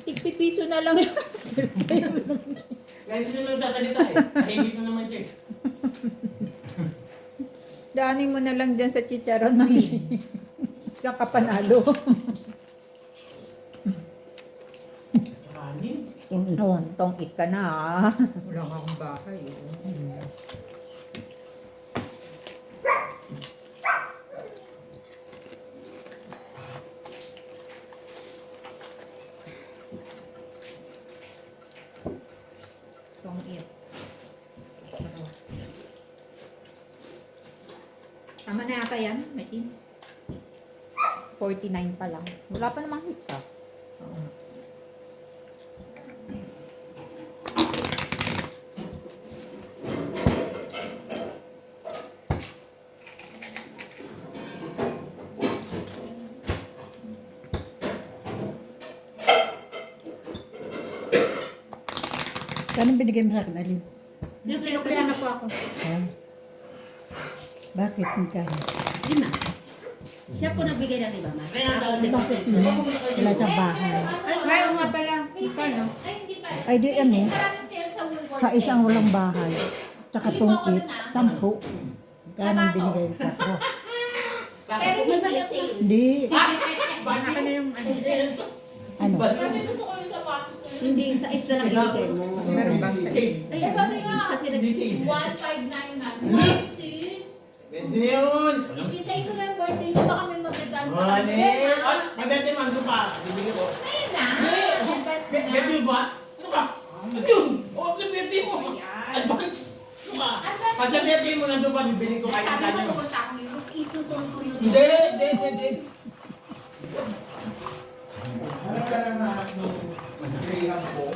Speaker 3: Tigpipiso na lang yun.
Speaker 5: Kaya hindi na nagtatalita eh. Tahimik na naman siya eh.
Speaker 3: Daanin mo na lang dyan sa chicharon, ma'am, she. Diyan ka panalo.
Speaker 5: Kanin?
Speaker 3: Tong-it ka na, ha? Wala nga akong bahay. Tong-it. Tama na yata yan, Martins. 49 pa lang. Wala pa namang hits, ah. Oo.
Speaker 4: Anong binigay mo sa akin, Alin?
Speaker 3: Sinuklihan na po ako.
Speaker 4: Ha? Bakit? Magkano?
Speaker 1: Lima. Siya po nagbigay ng lima, ma.
Speaker 4: Bakit na? Wala sa bahay.
Speaker 3: Ay, mayroon nga pala. Ano?
Speaker 4: Ay, di ano? Sa isang walang bahay. Tsaka tungkit. 10. Kaya nang binigay ko.
Speaker 1: Pero may balik ko.
Speaker 4: Hindi.
Speaker 3: Baka na yung ano.
Speaker 4: Ano?
Speaker 1: Hindi, sa isa lang ibigay mo.
Speaker 3: Meron bang
Speaker 1: Ay, kasi nag...
Speaker 6: 1599.
Speaker 5: Pwede yun.
Speaker 6: Hintayin ko na yung birthday mo, baka may magregalo sa
Speaker 5: Mani!
Speaker 6: akin.
Speaker 5: Ay, maganda man doon pa. Bibili ko.
Speaker 6: Ayun na.
Speaker 5: Pwede ba? Ano ka? Ano yun? O, pwede mo. Advance. Ano ka? Pag sa birthday mo nandun pa, bibili ko kayo ng
Speaker 6: Sabi mo
Speaker 5: ganyan.
Speaker 6: pupunta akong Europe, isusunod ko yun.
Speaker 5: Hindi.
Speaker 2: Hanap ka ng hanap ng graham po.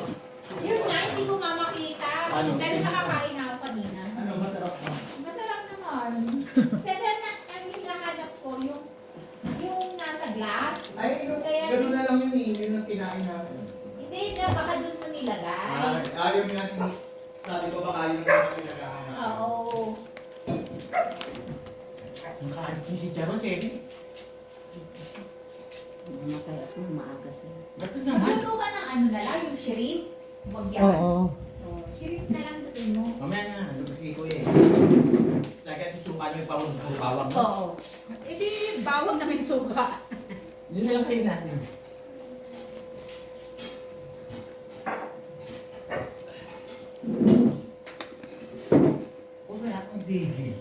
Speaker 6: Yun nga, hindi ko nga makita.
Speaker 5: Ano?
Speaker 6: Pero sa
Speaker 5: Ang kaanip ni si Charon, Sedi.
Speaker 1: Mamatay ako, maaga sila.
Speaker 5: Ba't naman?
Speaker 3: Magluto ka ng ano na lang, yung shrimp. Huwag yan.
Speaker 4: Oo.
Speaker 3: Oh, shrimp na lang lutuin mo.
Speaker 5: Mamaya na, lubos kay Kuya eh. Lagyan susuka niyo yung bawang mo.
Speaker 3: Oo. E di, bawang na may suka.
Speaker 5: Yun na lang kayo natin. Wala akong digil.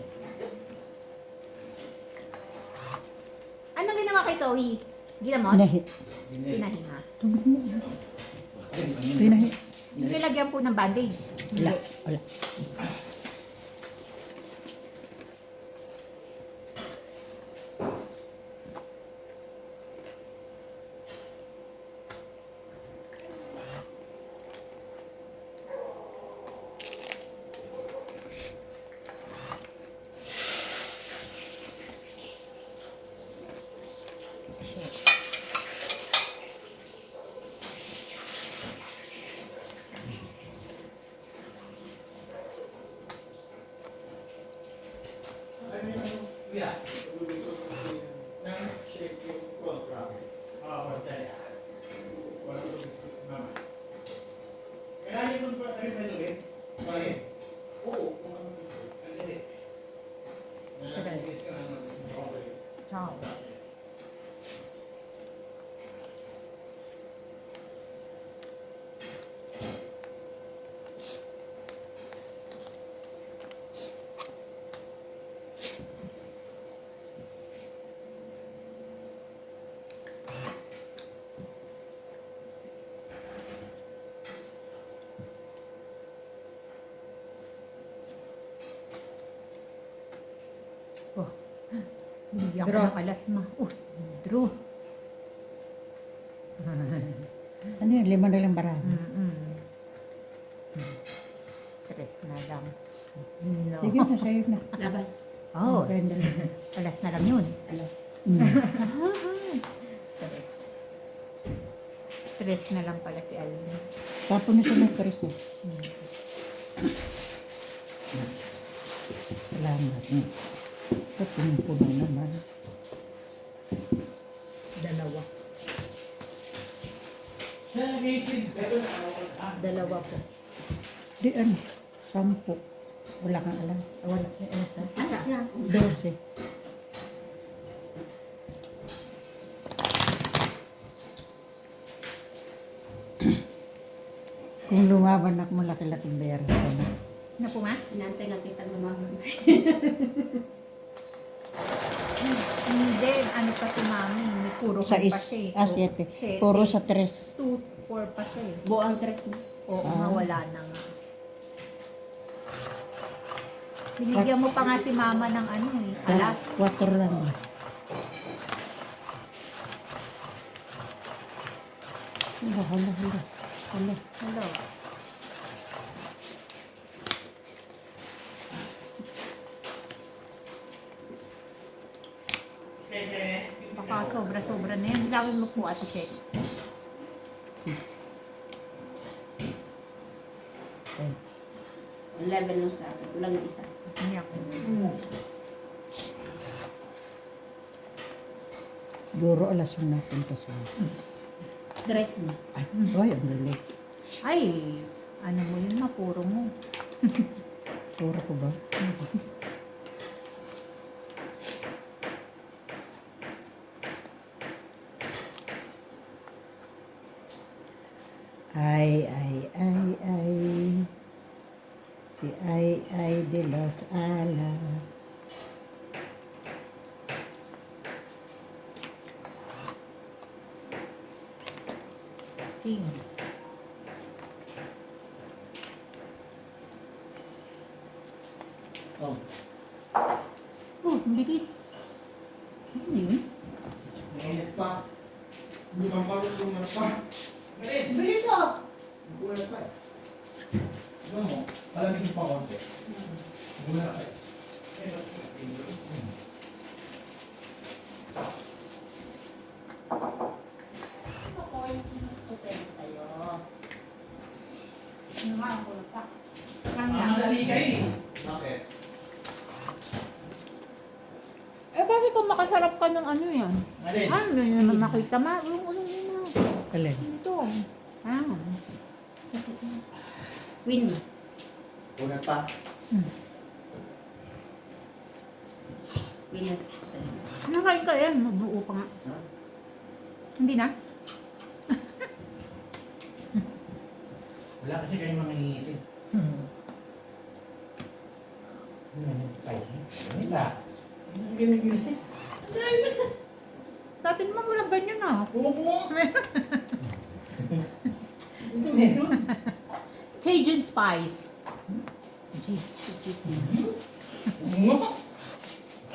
Speaker 3: Anong ginawa kay Zoe? Ginamot?
Speaker 4: Pinahi.
Speaker 3: Pinahinga.
Speaker 4: Pinahi.
Speaker 3: Nilagyan po ng bandage.
Speaker 4: Wala. Wala.
Speaker 2: Kuya, shake yung contract.
Speaker 5: Kailangan yung pa kayo sa lubid?
Speaker 2: Bakit? Oo.
Speaker 3: Ciao. Bigyan ko ng alasma. Drew.
Speaker 4: Ano yun? 5 na lang barang.
Speaker 3: Tres na lang. No.
Speaker 4: Sige na, sa'yo na.
Speaker 1: Laban.
Speaker 3: Oh,
Speaker 4: Okay, dali.
Speaker 3: alas na lang yun.
Speaker 1: Alas.
Speaker 3: Tres. Tres na lang pala si Alvin.
Speaker 4: Tapon na siya ng Chris eh. Salamat. Ba't pinupuno naman?
Speaker 6: Dalawa.
Speaker 5: Sa gilid, pero
Speaker 6: Dalawa po.
Speaker 4: Di ano, 10. Wala kang alam.
Speaker 6: Wala.
Speaker 1: Asas na.
Speaker 4: 12. Kung lumaban ako, malaki-laking bayaran ko na.
Speaker 3: Ano po, ma?
Speaker 1: Inantay lang kita lumaban.
Speaker 3: Hindi, ano pa si mami? May puro
Speaker 4: Sa
Speaker 3: pa siya eh.
Speaker 4: 7. Puro sa 3.
Speaker 3: 2, 4 pa siya eh.
Speaker 1: Buang tres mo.
Speaker 3: Oo,
Speaker 4: Ah.
Speaker 3: wala na nga. Binigyan mo pa nga si mama ng ano eh. Alas.
Speaker 4: 4 lang. Hala.
Speaker 3: Hello. Baka sobra-sobra na yan. Gawin mo po, Ate Shek.
Speaker 4: Eh,
Speaker 1: 11 lang sa akin. Walang isa.
Speaker 3: Hindi ako.
Speaker 4: Siguro alas yung natin kasi.
Speaker 1: Dress mo.
Speaker 4: Ay, ang galing.
Speaker 3: Ay, ano mo yun, mapuro mo.
Speaker 4: Puro ko ba? Ay. Si Ay de los Alas.
Speaker 3: King.
Speaker 2: Oh.
Speaker 3: Oh, ang bilis. Ano yun?
Speaker 2: Mainit pa. Hindi pa marunong pa.
Speaker 3: Bilis oh!
Speaker 2: Bulat pa eh. Tignan mo, malamig pa konti. Bulat pa eh.
Speaker 3: Ako, yung super sa'yo. Ano nga, ang kulang pa.
Speaker 5: Ang dali kayo eh.
Speaker 2: Bakit?
Speaker 3: Eh kasi kung makasarap ka ng ano yan.
Speaker 5: Alin?
Speaker 3: Ano yun ang nakita ma? Ulong yun na.
Speaker 4: Alin?
Speaker 3: Ito. Ah.
Speaker 1: Sakit na. Win mo.
Speaker 2: Una pa.
Speaker 1: Winas.
Speaker 3: Nakain ka yan. Mabuo pa nga. Hindi na?
Speaker 5: Wala kasi kayo mga ngingiti. Ano yan? Spicy? Ano ba? Ganyan.
Speaker 3: Dati naman walang ganyan ah.
Speaker 5: Oo. Meron.
Speaker 3: Cajun spice.
Speaker 1: Cookies.
Speaker 5: Oo.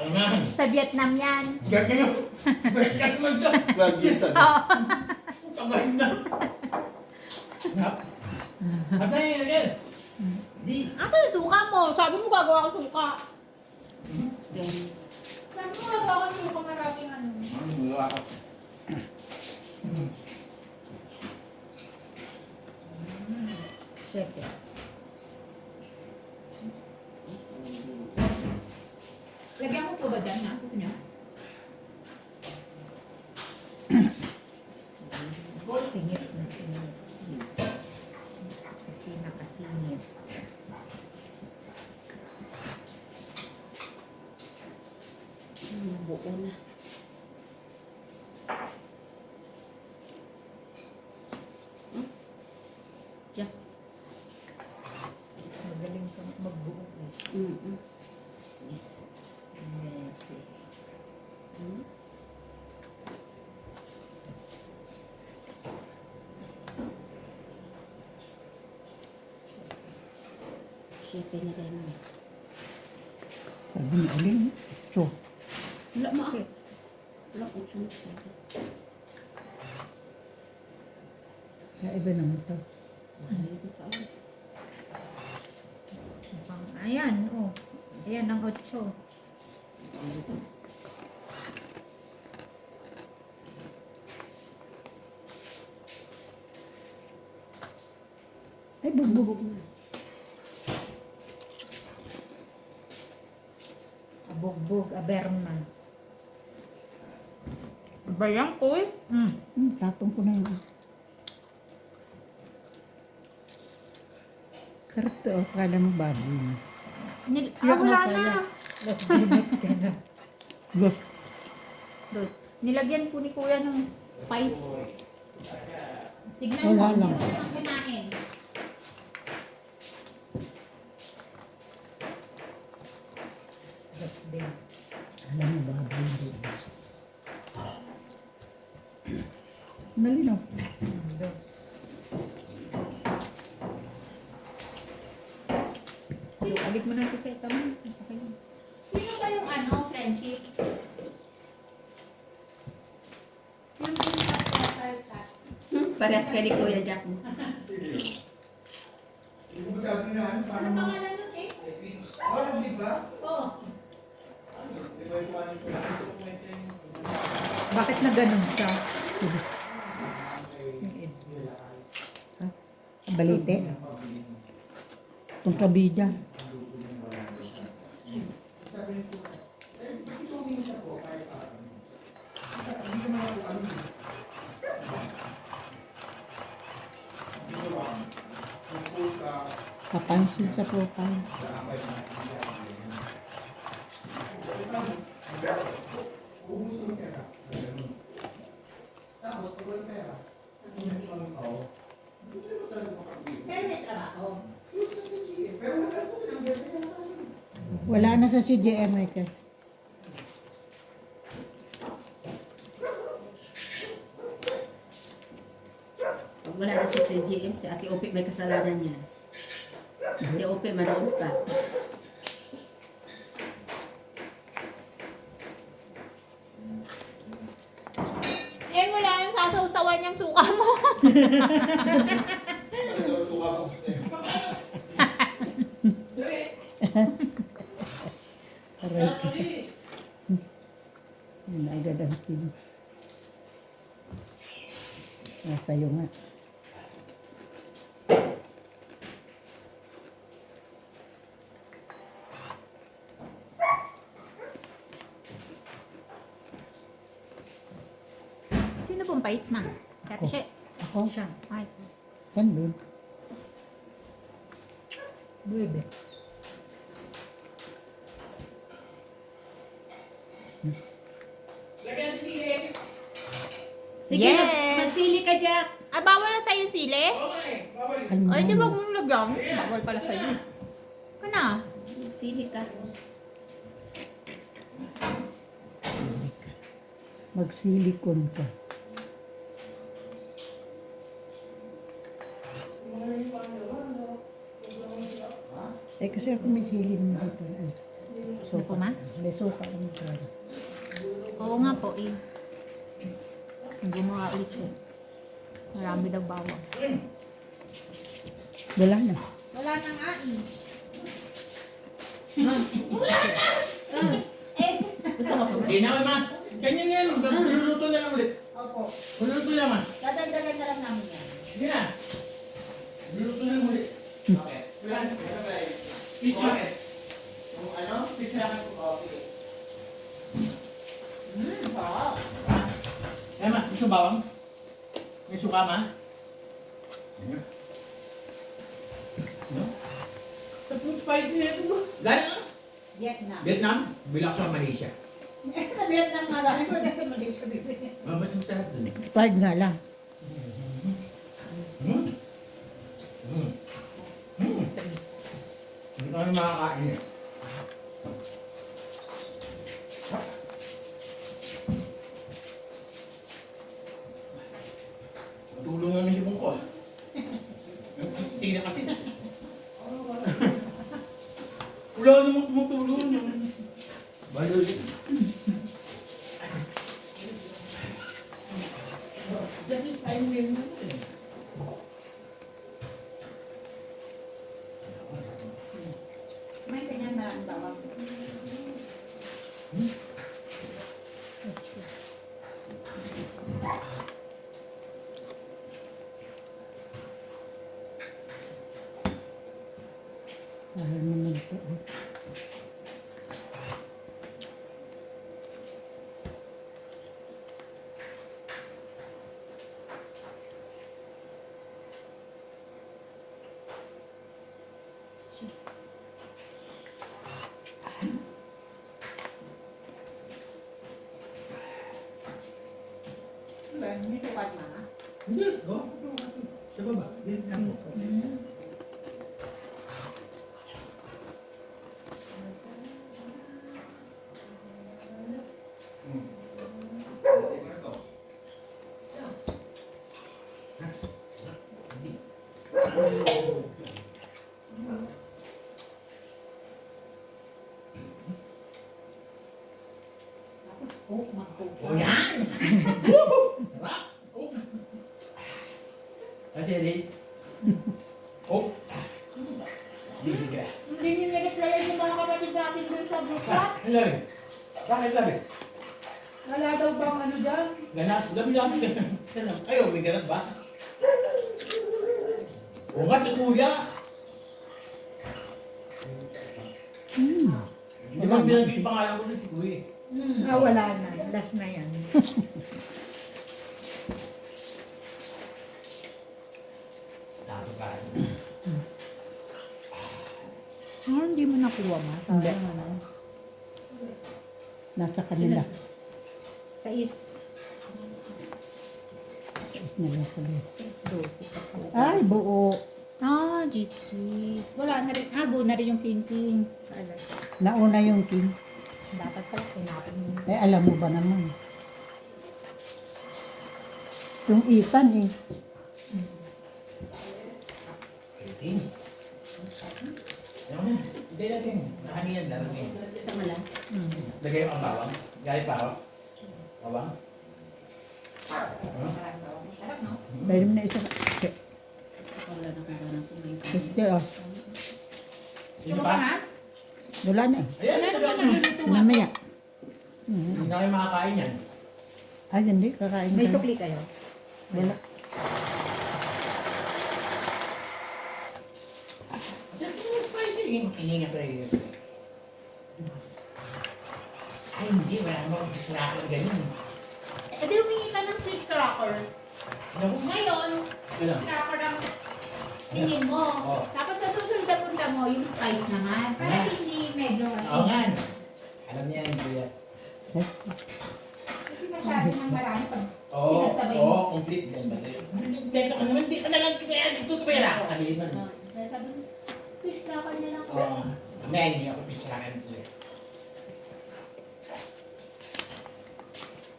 Speaker 5: Ano nga?
Speaker 3: Sa Vietnam yan.
Speaker 5: Gag kayo. Gag ka naman to.
Speaker 2: Lagi sa
Speaker 5: Tagay na. At na yun again. Di.
Speaker 3: Asa yung suka mo? Sabi mo gagawa ko suka.
Speaker 1: Then,
Speaker 3: Sabi mo gagawa ko suka maraming ano.
Speaker 2: Wala ka.
Speaker 3: Shit eh. Lagyan ko po ba dyan ha? Gusto niyo? Singit na singit. Pinakasingit.
Speaker 1: buo na. Diyan.
Speaker 3: Magaling kang magbuo eh.
Speaker 1: Yes.
Speaker 3: Mete.
Speaker 1: Hmm? Siyete na rin.
Speaker 4: Sabi ni Alin, so,
Speaker 1: Wala mo ah. Wala ko sunod sa ito.
Speaker 4: kaya iba naman to.
Speaker 3: Ayan, oh. Ayan ang 8.
Speaker 4: Ay, bugbog.
Speaker 1: Bubog na.
Speaker 3: Abugbog, aberna. Bayang ko eh.
Speaker 4: Tapong ko na yun. Sarap to, oh. Kala mo baboy.
Speaker 3: Wala na.
Speaker 4: Look,
Speaker 3: Dos. Nilagyan po ni Kuya ng spice. Tignan
Speaker 4: Wala
Speaker 3: mo,
Speaker 4: lang.
Speaker 3: hindi ko lang kinain. Dos din.
Speaker 4: alam mo baboy. Nalinaw.
Speaker 3: Dos. Alit mo ng pipeta mo. Okay lang. Sino ba yung ano, friendship? Yung profile chat.
Speaker 1: Parehas kayo ni Kuya Jack mo.
Speaker 2: Hindi mo sabi na ano,
Speaker 3: Ano
Speaker 2: parang
Speaker 3: pangalan nun eh?
Speaker 2: di ba?
Speaker 3: Oo.
Speaker 2: Di ba ito ano ito?
Speaker 4: Bakit na ganun siya? Balite? Kontrabida.
Speaker 2: Sabi nito, bakit tumingin siya po? Kahit hindi naman ako ano. Hindi naman. Yung full ka,
Speaker 4: Kapansin sa profile.
Speaker 2: ubuso ng pera. Tapos, pag walang pera, hindi naman ako. Hindi naman talaga makakabili.
Speaker 3: Pero may trabaho.
Speaker 2: Gusto sa GM, pero wala ko pinang
Speaker 4: Wala na sa CJM, Michael.
Speaker 1: Pag wala na si CGM, si Ate Ope may kasalanan niya. Ate Ope, manood ka.
Speaker 3: Eh, wala yung sasawsawan niyang suka mo.
Speaker 4: Aray. Yun, agad ang pin. Sa'yo nga.
Speaker 8: Sino pong pait na? Kati siya.
Speaker 4: Ako?
Speaker 8: Siya. Ay.
Speaker 4: Yan, babe.
Speaker 8: Bebe.
Speaker 5: Lagyan si Sile.
Speaker 1: Sige,
Speaker 8: Yes.
Speaker 1: magsili ka, Jack.
Speaker 8: Ay, bawal na sa'yo yung sili?
Speaker 5: Oo nga eh. Bawal.
Speaker 8: Ay, di ba mong lagyan? Bawal pala sa'yo. Ano?
Speaker 1: Magsili ka.
Speaker 4: Magsilikon ka. Kasi ako may silim dito. Ay,
Speaker 8: Ano po, ma?
Speaker 4: may suka kami talaga.
Speaker 8: Oo nga po, eh. Gumawa ulit ko. Marami daw bawang.
Speaker 4: Wala na.
Speaker 8: Wala na nga, eh.
Speaker 1: Gusto mo ko?
Speaker 5: Hindi na, ma. Ganyan yan. Luluto na lang ulit.
Speaker 3: Opo.
Speaker 5: Luluto na, ma.
Speaker 3: Dadagdagan na lang namin yan.
Speaker 5: Sige na. Luluto na lang ulit. Okay. Pizza. Yung ano? Pizza lang ako. Okay.
Speaker 3: Sarap.
Speaker 5: Eh, ma. Gusto bawang? May suka, ma? No? Tapos spicy na ito, bro. Galing ah?
Speaker 3: Vietnam.
Speaker 5: Vietnam? Bilak sa Malaysia.
Speaker 3: Sa Vietnam nga lang. Ito dito Malaysia bibili.
Speaker 5: Ba't yung sarap dun?
Speaker 4: Pag nga lang.
Speaker 5: Hindi kami makakain eh. Matulong namin si Bungkol. Tingnan kasi. Wala namang tumutulong. Balod. Dahil tayo ngayon na eh.
Speaker 3: May ganyan maraming bawang.
Speaker 4: Ayaw naman po.
Speaker 3: May sukat na.
Speaker 5: Hindi. Oh. Sa baba. Dito na po.
Speaker 3: Oh, mag-cook.
Speaker 5: Oh, yan! Sarap! Oh! Kasi din. Oh! Hindi ka.
Speaker 3: Hindi nyo na-replyan yung mga kapatid natin dun sa group chat.
Speaker 5: Ang labi. Bakit labi?
Speaker 3: Wala daw bang ano dyan?
Speaker 5: Ganat. Labi-labi ka. Ayaw, may ganat ba? Oo nga, si Kuya. Hindi ba binanggit pangalan ko si Kuya?
Speaker 6: Wala na. Last na yan.
Speaker 5: Tato ka.
Speaker 8: Hindi mo nakuha, ma.
Speaker 4: Hindi.
Speaker 8: Sayang, ano.
Speaker 4: Nasa kanila.
Speaker 8: Sais.
Speaker 4: Is na lang pala.
Speaker 8: Dosi ka pala.
Speaker 4: Ay, buo.
Speaker 8: Ah, Jesus. Wala na rin. Buo na rin yung king-king. Sa alas.
Speaker 4: Nauna yung king.
Speaker 8: Dapat pala pinapin mo.
Speaker 4: Eh, alam mo ba naman? Yung Ethan eh.
Speaker 5: 18. Ayaw na. Hindi natin. Nakaniyan darating.
Speaker 1: Sa malas.
Speaker 5: Lagay mo ang bawang. Galit pa ako. Bawang.
Speaker 3: Maraming bawang. Sarap, no?
Speaker 4: Dahil mo na isa.
Speaker 1: Wala na kung gano'n kumain ka.
Speaker 4: Gusto oh.
Speaker 5: Sino pa?
Speaker 4: Wala na eh.
Speaker 5: Ayan, nagluluto nga.
Speaker 4: Mamaya.
Speaker 5: Hindi na kayo makakain yan.
Speaker 4: Ay, hindi. Kakain
Speaker 8: May
Speaker 4: ka.
Speaker 8: sukli kayo.
Speaker 4: Wala.
Speaker 5: Hininga pa rin. Ay, hindi. Wala mo. Sarap ng ganyan.
Speaker 8: Eh, di humingi ka ng
Speaker 3: yung fish cracker.
Speaker 5: Ano?
Speaker 3: Ngayon,
Speaker 5: Ano?
Speaker 3: fish cracker ang tingin mo.
Speaker 5: Oh.
Speaker 3: Tapos sa susunod na punta mo, yung spice naman. Para
Speaker 5: Ah.
Speaker 3: hindi medyo
Speaker 5: Oo nga. Alam niya yan, kuya.
Speaker 3: Kasi masyado nang marami pag
Speaker 5: Oo,
Speaker 3: Pinagsabay mo.
Speaker 5: oo, complete yan. Benta ka naman, di ka nalang kaya dito ka pera. Sabihin mo.
Speaker 3: Dahil sabi mo, fish cracker na lang
Speaker 5: Oo.
Speaker 3: ko.
Speaker 5: Mamaya hindi ako pisyakan ulit.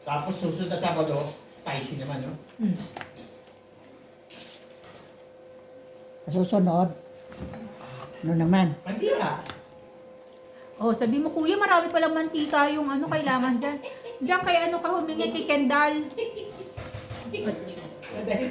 Speaker 5: Tapos susunod na Sabado, spicy naman, no?
Speaker 4: Susunod. Ano naman?
Speaker 5: Mandira.
Speaker 8: Oh, sabi mo, kuya, marami palang mantika yung ano kailangan dyan. Diyan kay ano ka humingi kay Kendall.
Speaker 5: Dahil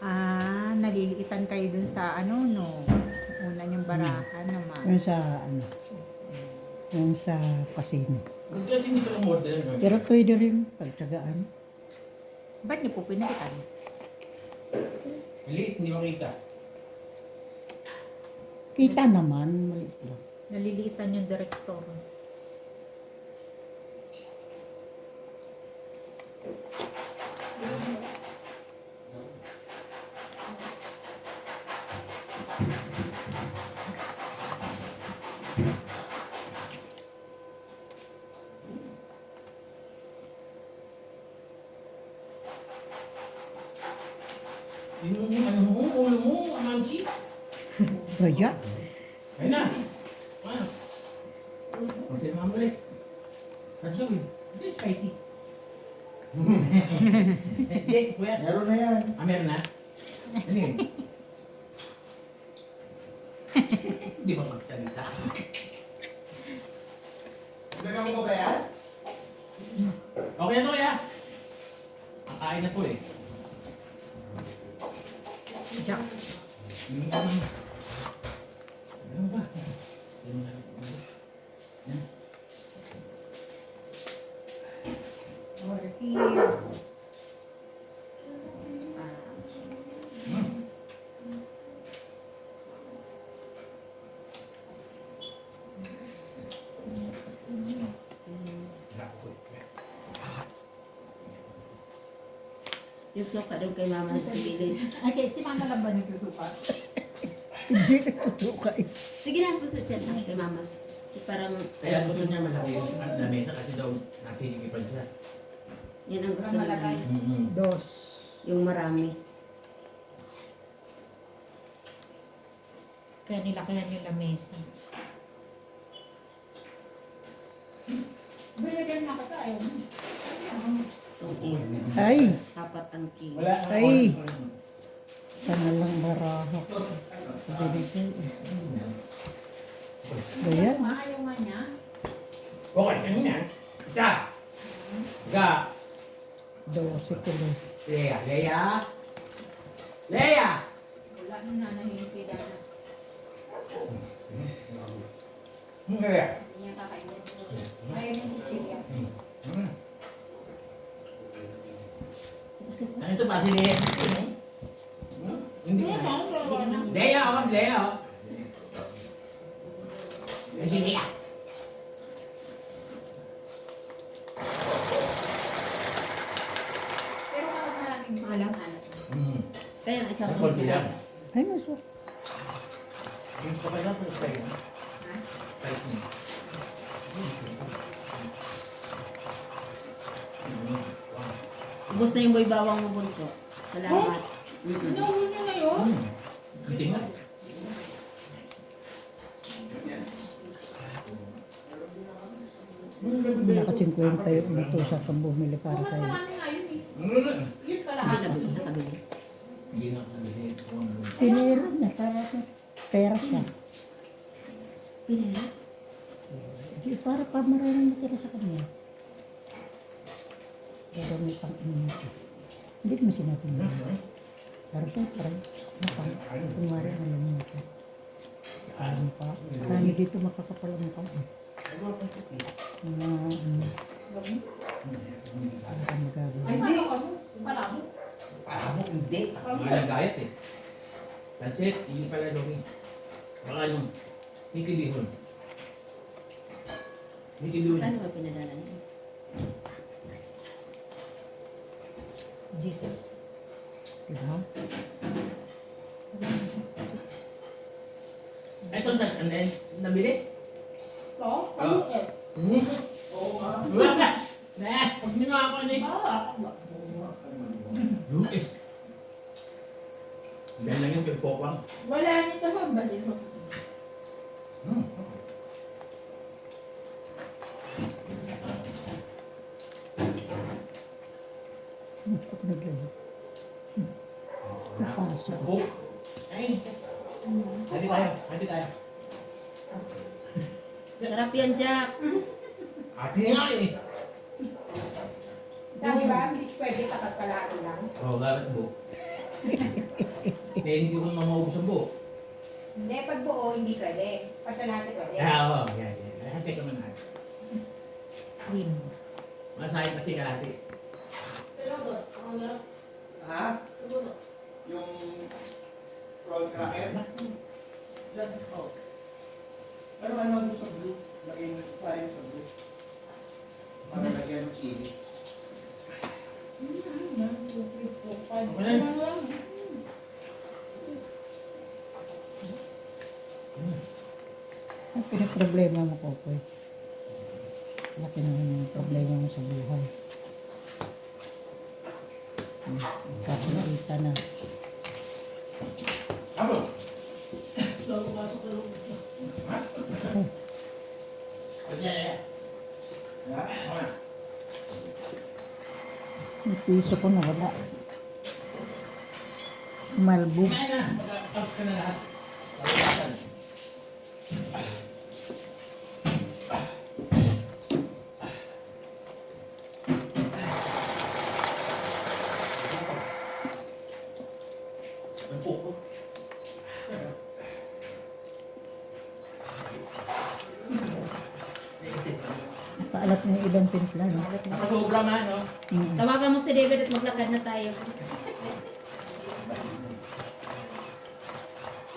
Speaker 8: Ah, naliliitan kayo dun sa ano, no? Una niyong barahan naman.
Speaker 4: Yung sa ano? Yung sa casino.
Speaker 5: hindi kasi hindi ko umorder. No?
Speaker 4: Pero pwede rin pagtsagaan.
Speaker 8: Ba't niyo po pinalitan?
Speaker 5: Maliit, hindi makita.
Speaker 4: Kita naman, maliit lang.
Speaker 8: Naliliitan yung direktor.
Speaker 5: Yung ano mo, ulo mo, Mamsi.
Speaker 4: Kaya,
Speaker 5: Ayun na. Ano? Okay, naman mo ulit. Ano sabi? Hindi, spicy. Hindi, kuya.
Speaker 2: Meron na yan.
Speaker 5: Ah, meron na? Ano yun? Hindi ba magsalita?
Speaker 2: Dagan mo ba yan?
Speaker 5: Okay na to, kuya. Kakain na po eh.
Speaker 8: Diyan.
Speaker 5: Ano ba?
Speaker 8: Order here.
Speaker 1: Yung suka doon kay mama sa gilid.
Speaker 8: Okay, si Mama lang ba nagsusuka?
Speaker 4: hindi nagsusuka eh.
Speaker 1: Sige na, puso dyan lang kay mama. Si parang,
Speaker 5: Kaya gusto niya malaki yung lamesa kasi daw nasiligipan siya.
Speaker 1: yan ang gusto
Speaker 3: Para malagay.
Speaker 1: niya.
Speaker 4: Dos.
Speaker 1: Yung marami.
Speaker 8: Kaya nilakayan yung lamesa.
Speaker 3: Binigyan na kita, ayaw mo.
Speaker 4: Ay,
Speaker 1: Apat ang kilo.
Speaker 5: Wala.
Speaker 4: Ay. sana lang baraha. Binigay. Kaya,
Speaker 3: Ayaw nga niya.
Speaker 5: Okay, ano yan? Isa. Ga.
Speaker 4: 12 kilo.
Speaker 5: Leia. Leia. Leia.
Speaker 3: Wala na nanahingi kay Dana.
Speaker 5: Leia.
Speaker 3: Hindi niya kakainin. Ayaw niya si Chilya.
Speaker 5: Ano ito ba si Leia? Hindi ko na. Leia, oh. Leia, oh. Ay, si Leia.
Speaker 3: Pero kapag maraming alam.
Speaker 1: Kaya ang isang
Speaker 5: Ano sila?
Speaker 4: Ay, maso.
Speaker 5: Yung kapal na po sa iyo. Spice mo.
Speaker 1: Ubus na yung boy bawang mo bunso. Salamat.
Speaker 3: Inuwi niya na yun?
Speaker 5: Hindi na.
Speaker 4: Naka 50 yung inutusan kang bumili para
Speaker 3: Kung mas
Speaker 4: sa'yo.
Speaker 3: marami nga yun eh. Yun
Speaker 1: Hindi
Speaker 3: kalahati.
Speaker 1: nabili, nakabili.
Speaker 5: Hindi na nabili.
Speaker 4: Tinira niya para sa pera siya.
Speaker 1: Pinili?
Speaker 4: Di, para pa maraming natira sa kanya. Pero may pang-init. Hindi naman sinabi mo. Pero parang, kunwari nalimutan. Alam pa. Marami dito makakapal ang mukha. Ano ka magagawa?
Speaker 5: Ay, hindi.
Speaker 3: Pala mo.
Speaker 5: Para mo, hindi. Mga diet eh. That's it. Hindi pala jogging. Baka yung nikibihon. Nikibihon.
Speaker 1: Ano ba pinadala niya?
Speaker 8: Jesus.
Speaker 4: Diba?
Speaker 5: Ito sa kanin. Nabili?
Speaker 3: So, kayo eh.
Speaker 5: Oo nga. Wala. Nah, pag nino ako ni. Luis. Dahil lang yung pagpokwang.
Speaker 3: Wala nito ho. Balik mo.
Speaker 4: Ako naglaro. Napasok.
Speaker 5: Coke. Ay. Hadi tayo. Hadi tayo.
Speaker 1: Sarap yan, Jack.
Speaker 5: Ate nga eh.
Speaker 3: Sabi ba, hindi pwede tapat palagi lang.
Speaker 5: Oo, gamit buo. Kaya hindi ko mamaubos ang buo.
Speaker 3: Hindi, pag buo, hindi pwede. Pag kalahati pwede.
Speaker 5: Oo. Yan, yan. Hati ka man natin.
Speaker 8: Win.
Speaker 5: Masahit na si kalati.
Speaker 3: Pero doon, ako na.
Speaker 2: Ha?
Speaker 3: Siguro.
Speaker 2: Yung roll cracker? Just, oh. Pero ano gusto sa blue? Lagyan sayang sa blue. Para lagyan ng chili.
Speaker 4: Ang pinaproblema mo, Kokoy. Laki naman yung problema mo sa buhay. Kakita na.
Speaker 5: Abo. Ayan.
Speaker 2: Ha?
Speaker 4: Yung piso ko nawala. Malbog.
Speaker 5: Kumain na. Magkakapag ka na lahat. Pagkakasan. Ang puko.
Speaker 4: Paalat na yung ibang timpla, no?
Speaker 5: Nakasobra man, no?
Speaker 1: Tawagan mo si David at maglakad na tayo.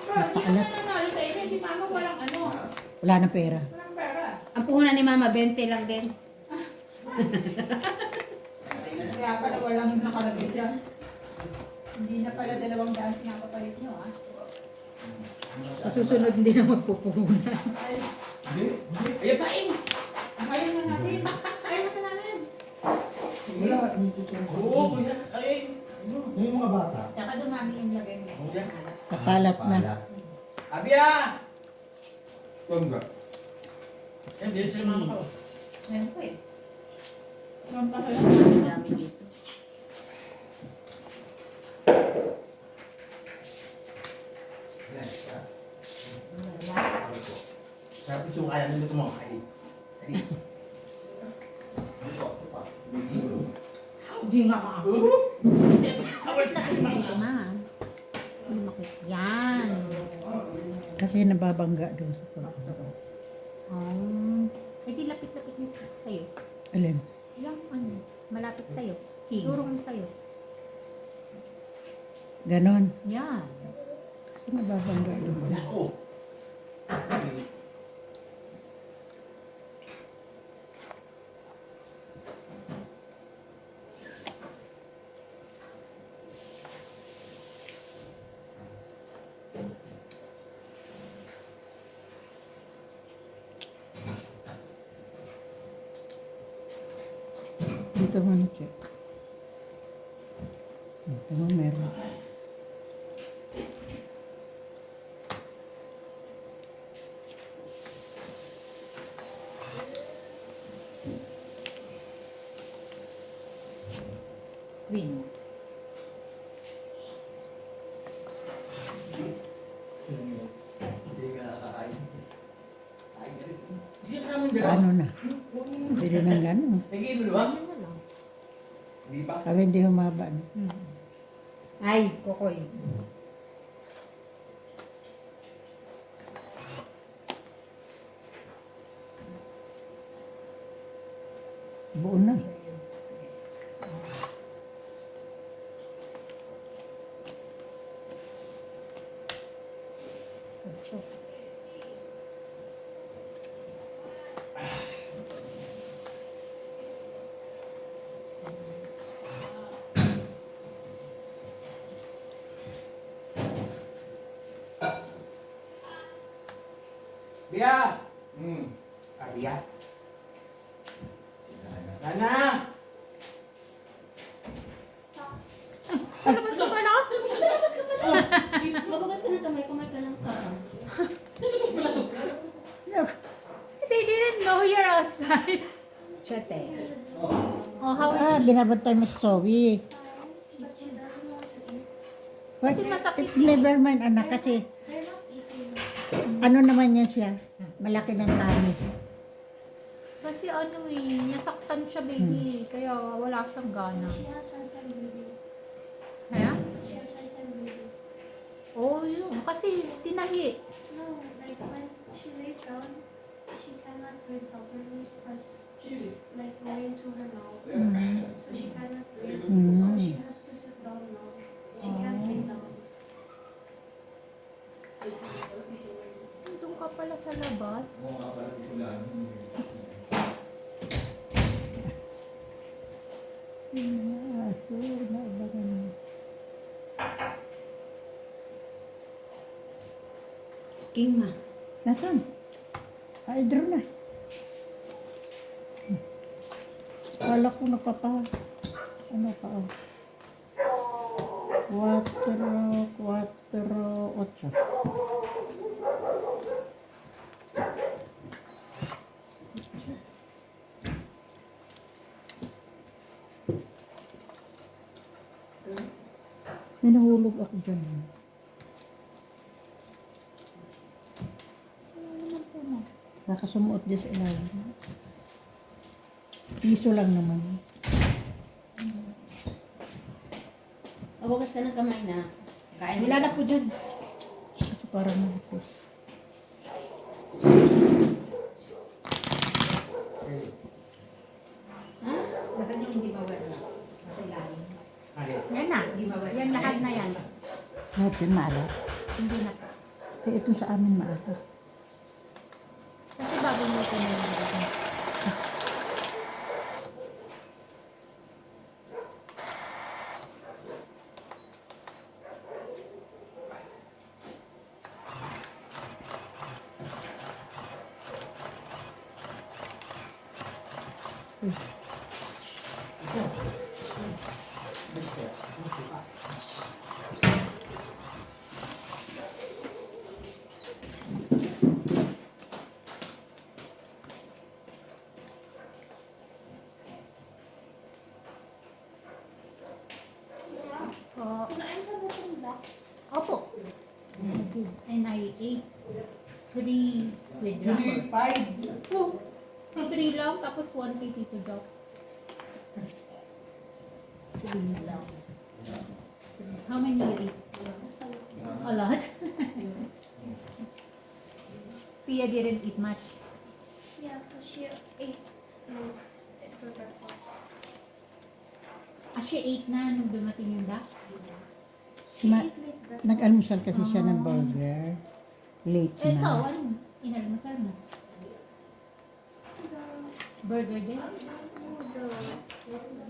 Speaker 3: Hindi ka nanalo sa inyo, si mama walang ano.
Speaker 4: Wala na pera.
Speaker 3: Walang pera.
Speaker 1: Ang puhunan ni Mama, 20 lang din.
Speaker 3: Kaya pala walang nakalagay dyan. Hindi na pala 200 pinapapalit nyo, ah.
Speaker 8: Sa susunod hindi na magpupuhunan.
Speaker 3: Ay,
Speaker 2: Hindi.
Speaker 5: Ayan pa eh!
Speaker 3: ayun na natin. Ayun na namin.
Speaker 2: Wala. Hindi ko
Speaker 5: Oo, kuya. Ay!
Speaker 2: Yung mga bata.
Speaker 3: Tsaka dumami yung lagay mo.
Speaker 5: Kuya.
Speaker 4: Kapalat na.
Speaker 5: Abia!
Speaker 2: Tongga.
Speaker 5: Yan, bilis sa mama ko.
Speaker 3: Ayun po eh. Ang pahala.
Speaker 1: Ang dami dito.
Speaker 5: Sarap yung suka yan. Nandito mo. Ay. Ay.
Speaker 8: Hindi nga ako.
Speaker 1: Lapit mo dito, Ma. Hindi makita. Yan.
Speaker 4: Kasi nababangga doon sa pagkakas.
Speaker 8: Eh di lapit-lapit mo sa'yo.
Speaker 4: Alin?
Speaker 8: Yung ano, malapit sa'yo. Turo mo sa'yo.
Speaker 4: Ganon.
Speaker 8: Yan.
Speaker 4: Kasi nababangga doon.
Speaker 5: Oo.
Speaker 4: Dito mo check. Dito mo meron.
Speaker 8: Win.
Speaker 5: Hindi ka nakakain. Ay, hindi ka naman dalawa.
Speaker 4: Ano na? Pwede na gano'n.
Speaker 5: Nagiging dalawa?
Speaker 8: Yan na lang.
Speaker 5: Di ba?
Speaker 4: Para hindi humaba. No?
Speaker 8: Ay, Kokoy.
Speaker 4: Buo na.
Speaker 5: Bia!
Speaker 2: Hmm.
Speaker 5: Bia? Rana!
Speaker 8: Palabas ka pala?
Speaker 1: Magabas ka ng kamay, kumay ka ng paa.
Speaker 4: Look,
Speaker 8: They didn't know you're outside. Chate. Oh, how
Speaker 4: binabantay mo si Zoe. But
Speaker 8: Kasi masakit
Speaker 4: it's never mind, anak, kasi ano naman yan siya? Malaki ng tani.
Speaker 8: Kasi ano eh, nasaktan siya baby. Kaya wala siyang gana.
Speaker 6: She has hard time breathing.
Speaker 8: Kaya?
Speaker 6: She has hard time breathing.
Speaker 8: Oh, yun. Kasi tinahi.
Speaker 6: No, like when she lays down, she cannot breathe properly because she's like going to her mouth. So she cannot breathe. So she has to sit down now. She can't lay down.
Speaker 8: Doon ka pala sa labas.
Speaker 4: Aso, naibagan mo.
Speaker 1: King ma.
Speaker 4: Nasaan? Ay, draw na. Kala ko nakapa. Ano pa? 4, 8. May nahulog ako dyan. Nakasumuot dyan sa ilalim. Piso lang naman.
Speaker 1: Magabas ka ng kamay na. Kain.
Speaker 8: Wala na po dyan.
Speaker 4: Kasi parang nalipos.
Speaker 3: Basta yung hindi bawal na. Sa ilalim.
Speaker 8: Yan na. Yan lahat na yan.
Speaker 4: Lahat yan maalat.
Speaker 8: Hindi na.
Speaker 4: Kaya itong sa amin maalat.
Speaker 8: Kasi bago mo ito na yung
Speaker 6: Kunain ka ba itong duck?
Speaker 8: Opo. And I ate 3 with wrapper.
Speaker 5: 3, 5.
Speaker 8: Oh, 3 lang, tapos 1 kay Tito Jock. 3 lang. How many you eat? A lot? Pia didn't eat much.
Speaker 6: Yeah, because she ate it for breakfast.
Speaker 8: She ate na nung dumating yung duck.
Speaker 6: She
Speaker 4: Ma-
Speaker 6: ate like breakfast.
Speaker 4: Nag-almusal kasi siya ng burger. Late
Speaker 8: Eh, ikaw,
Speaker 4: na.
Speaker 8: ano? Inalmusal mo?
Speaker 6: The,
Speaker 8: Burger din?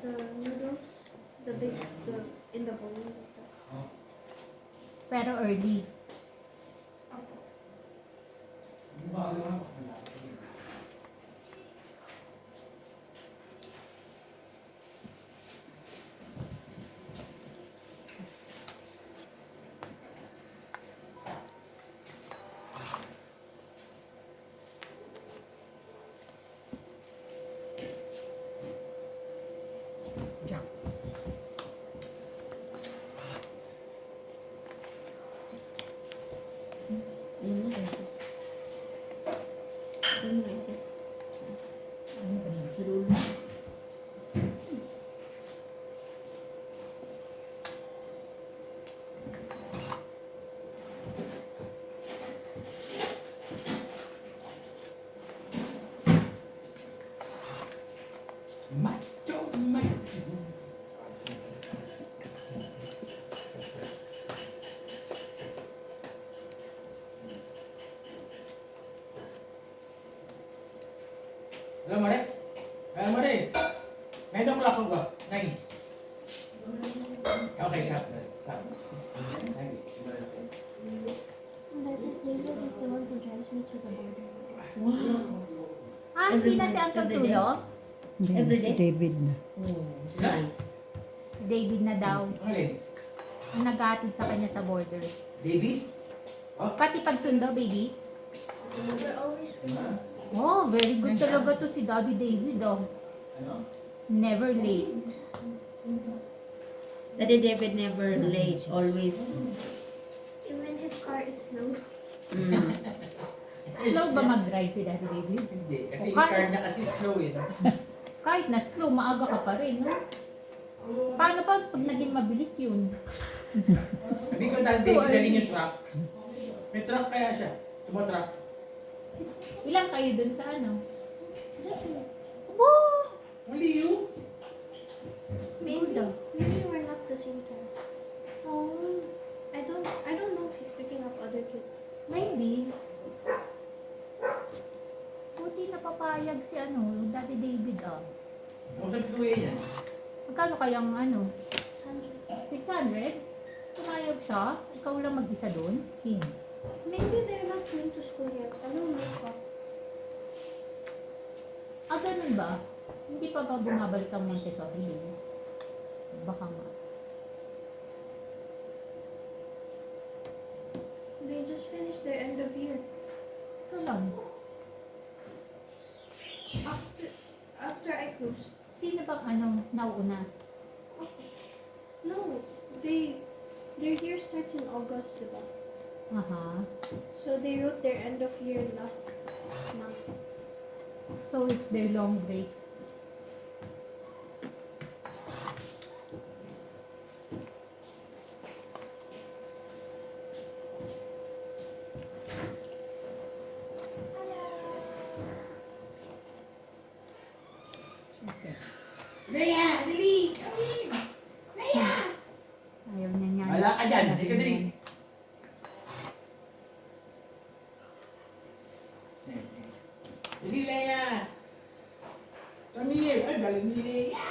Speaker 6: the noodles, the in the bowl. Like that.
Speaker 8: Pero early. Jack.
Speaker 1: Ayun na rin. Ayun na rin.
Speaker 8: Ano ba yun?
Speaker 1: Sa dulo.
Speaker 5: Kaya mo rin. 9 o'clock ko ba? 9. Okay, stop. Stop.
Speaker 6: David is the one who drives me to the border.
Speaker 1: Wow.
Speaker 8: Ah, hindi na si Uncle
Speaker 1: Everyday.
Speaker 8: Tulo?
Speaker 4: Hindi,
Speaker 1: Everyday?
Speaker 4: si David na.
Speaker 1: Oh, it's nice.
Speaker 8: David na daw.
Speaker 5: Alin?
Speaker 8: Ang nag-aatid sa kanya sa border.
Speaker 5: David?
Speaker 8: Pati pagsundo, baby.
Speaker 6: We're always with
Speaker 8: Oh, very good talaga to si Daddy David, oh. Never late.
Speaker 1: Daddy David never late, always.
Speaker 6: Even his car is slow.
Speaker 1: Mm.
Speaker 8: Slow ba mag-drive si Daddy David?
Speaker 5: Hindi. Kasi
Speaker 8: Okay.
Speaker 5: yung car niya kasi slow eh. No?
Speaker 8: Kahit na slow, maaga ka pa rin, no? Paano pa pag naging mabilis yun?
Speaker 5: Hindi ko dahil David daling yung truck. May truck kaya siya. Truck.
Speaker 8: Ilang kayo dun sa ano?
Speaker 6: Just me.
Speaker 8: Abo!
Speaker 5: Mali yun.
Speaker 6: Maybe,
Speaker 8: Good, ah.
Speaker 6: maybe we're not the same time.
Speaker 8: Oh,
Speaker 6: I don't know if he's picking up other kids.
Speaker 8: maybe. Buti napapayag si ano, Daddy David, ah.
Speaker 5: Usap ko yan.
Speaker 8: Magkano kayang ano?
Speaker 6: Sandra.
Speaker 8: 600? Pumayag siya? Ikaw lang mag-isa doon? King.
Speaker 6: Maybe they're not going to school yet. I don't know pa.
Speaker 8: Ah, ganun ba? Hindi pa ba bumabalik ang Montessori? Baka nga.
Speaker 6: They just finished their end of year.
Speaker 8: Ito lang.
Speaker 6: After I closed.
Speaker 8: Sino bang ano, nauuna?
Speaker 6: No, their year starts in August, diba?
Speaker 8: Aha.
Speaker 6: So they wrote their end of year last month.
Speaker 8: So it's their long break. Okay.
Speaker 5: Leia! Dali!
Speaker 8: Ayaw niya niya.
Speaker 5: Wala ka dyan. Hindi ka dali. Dali, Leia! Come here! Ay, galing si Leia!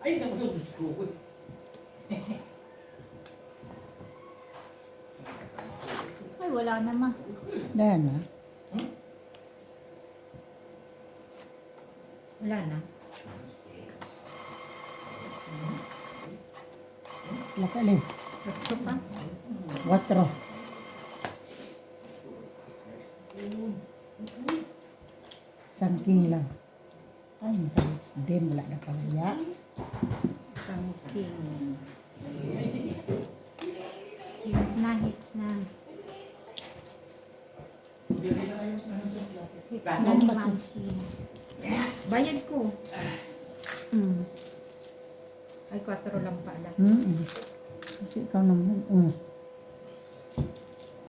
Speaker 5: Ay, naku, ko.
Speaker 8: Ay, wala naman.
Speaker 4: Dahil na.
Speaker 8: Wala na.
Speaker 4: Lakalin.
Speaker 8: Ito pa.
Speaker 4: 4. Sangking lang. Ay, nakalis din. Wala na palaya.
Speaker 8: Isang king. Hits na, hits na. Hits na ni Monkey. Bayad ko. Ay, 4 lang pala.
Speaker 4: Kasi ikaw naman.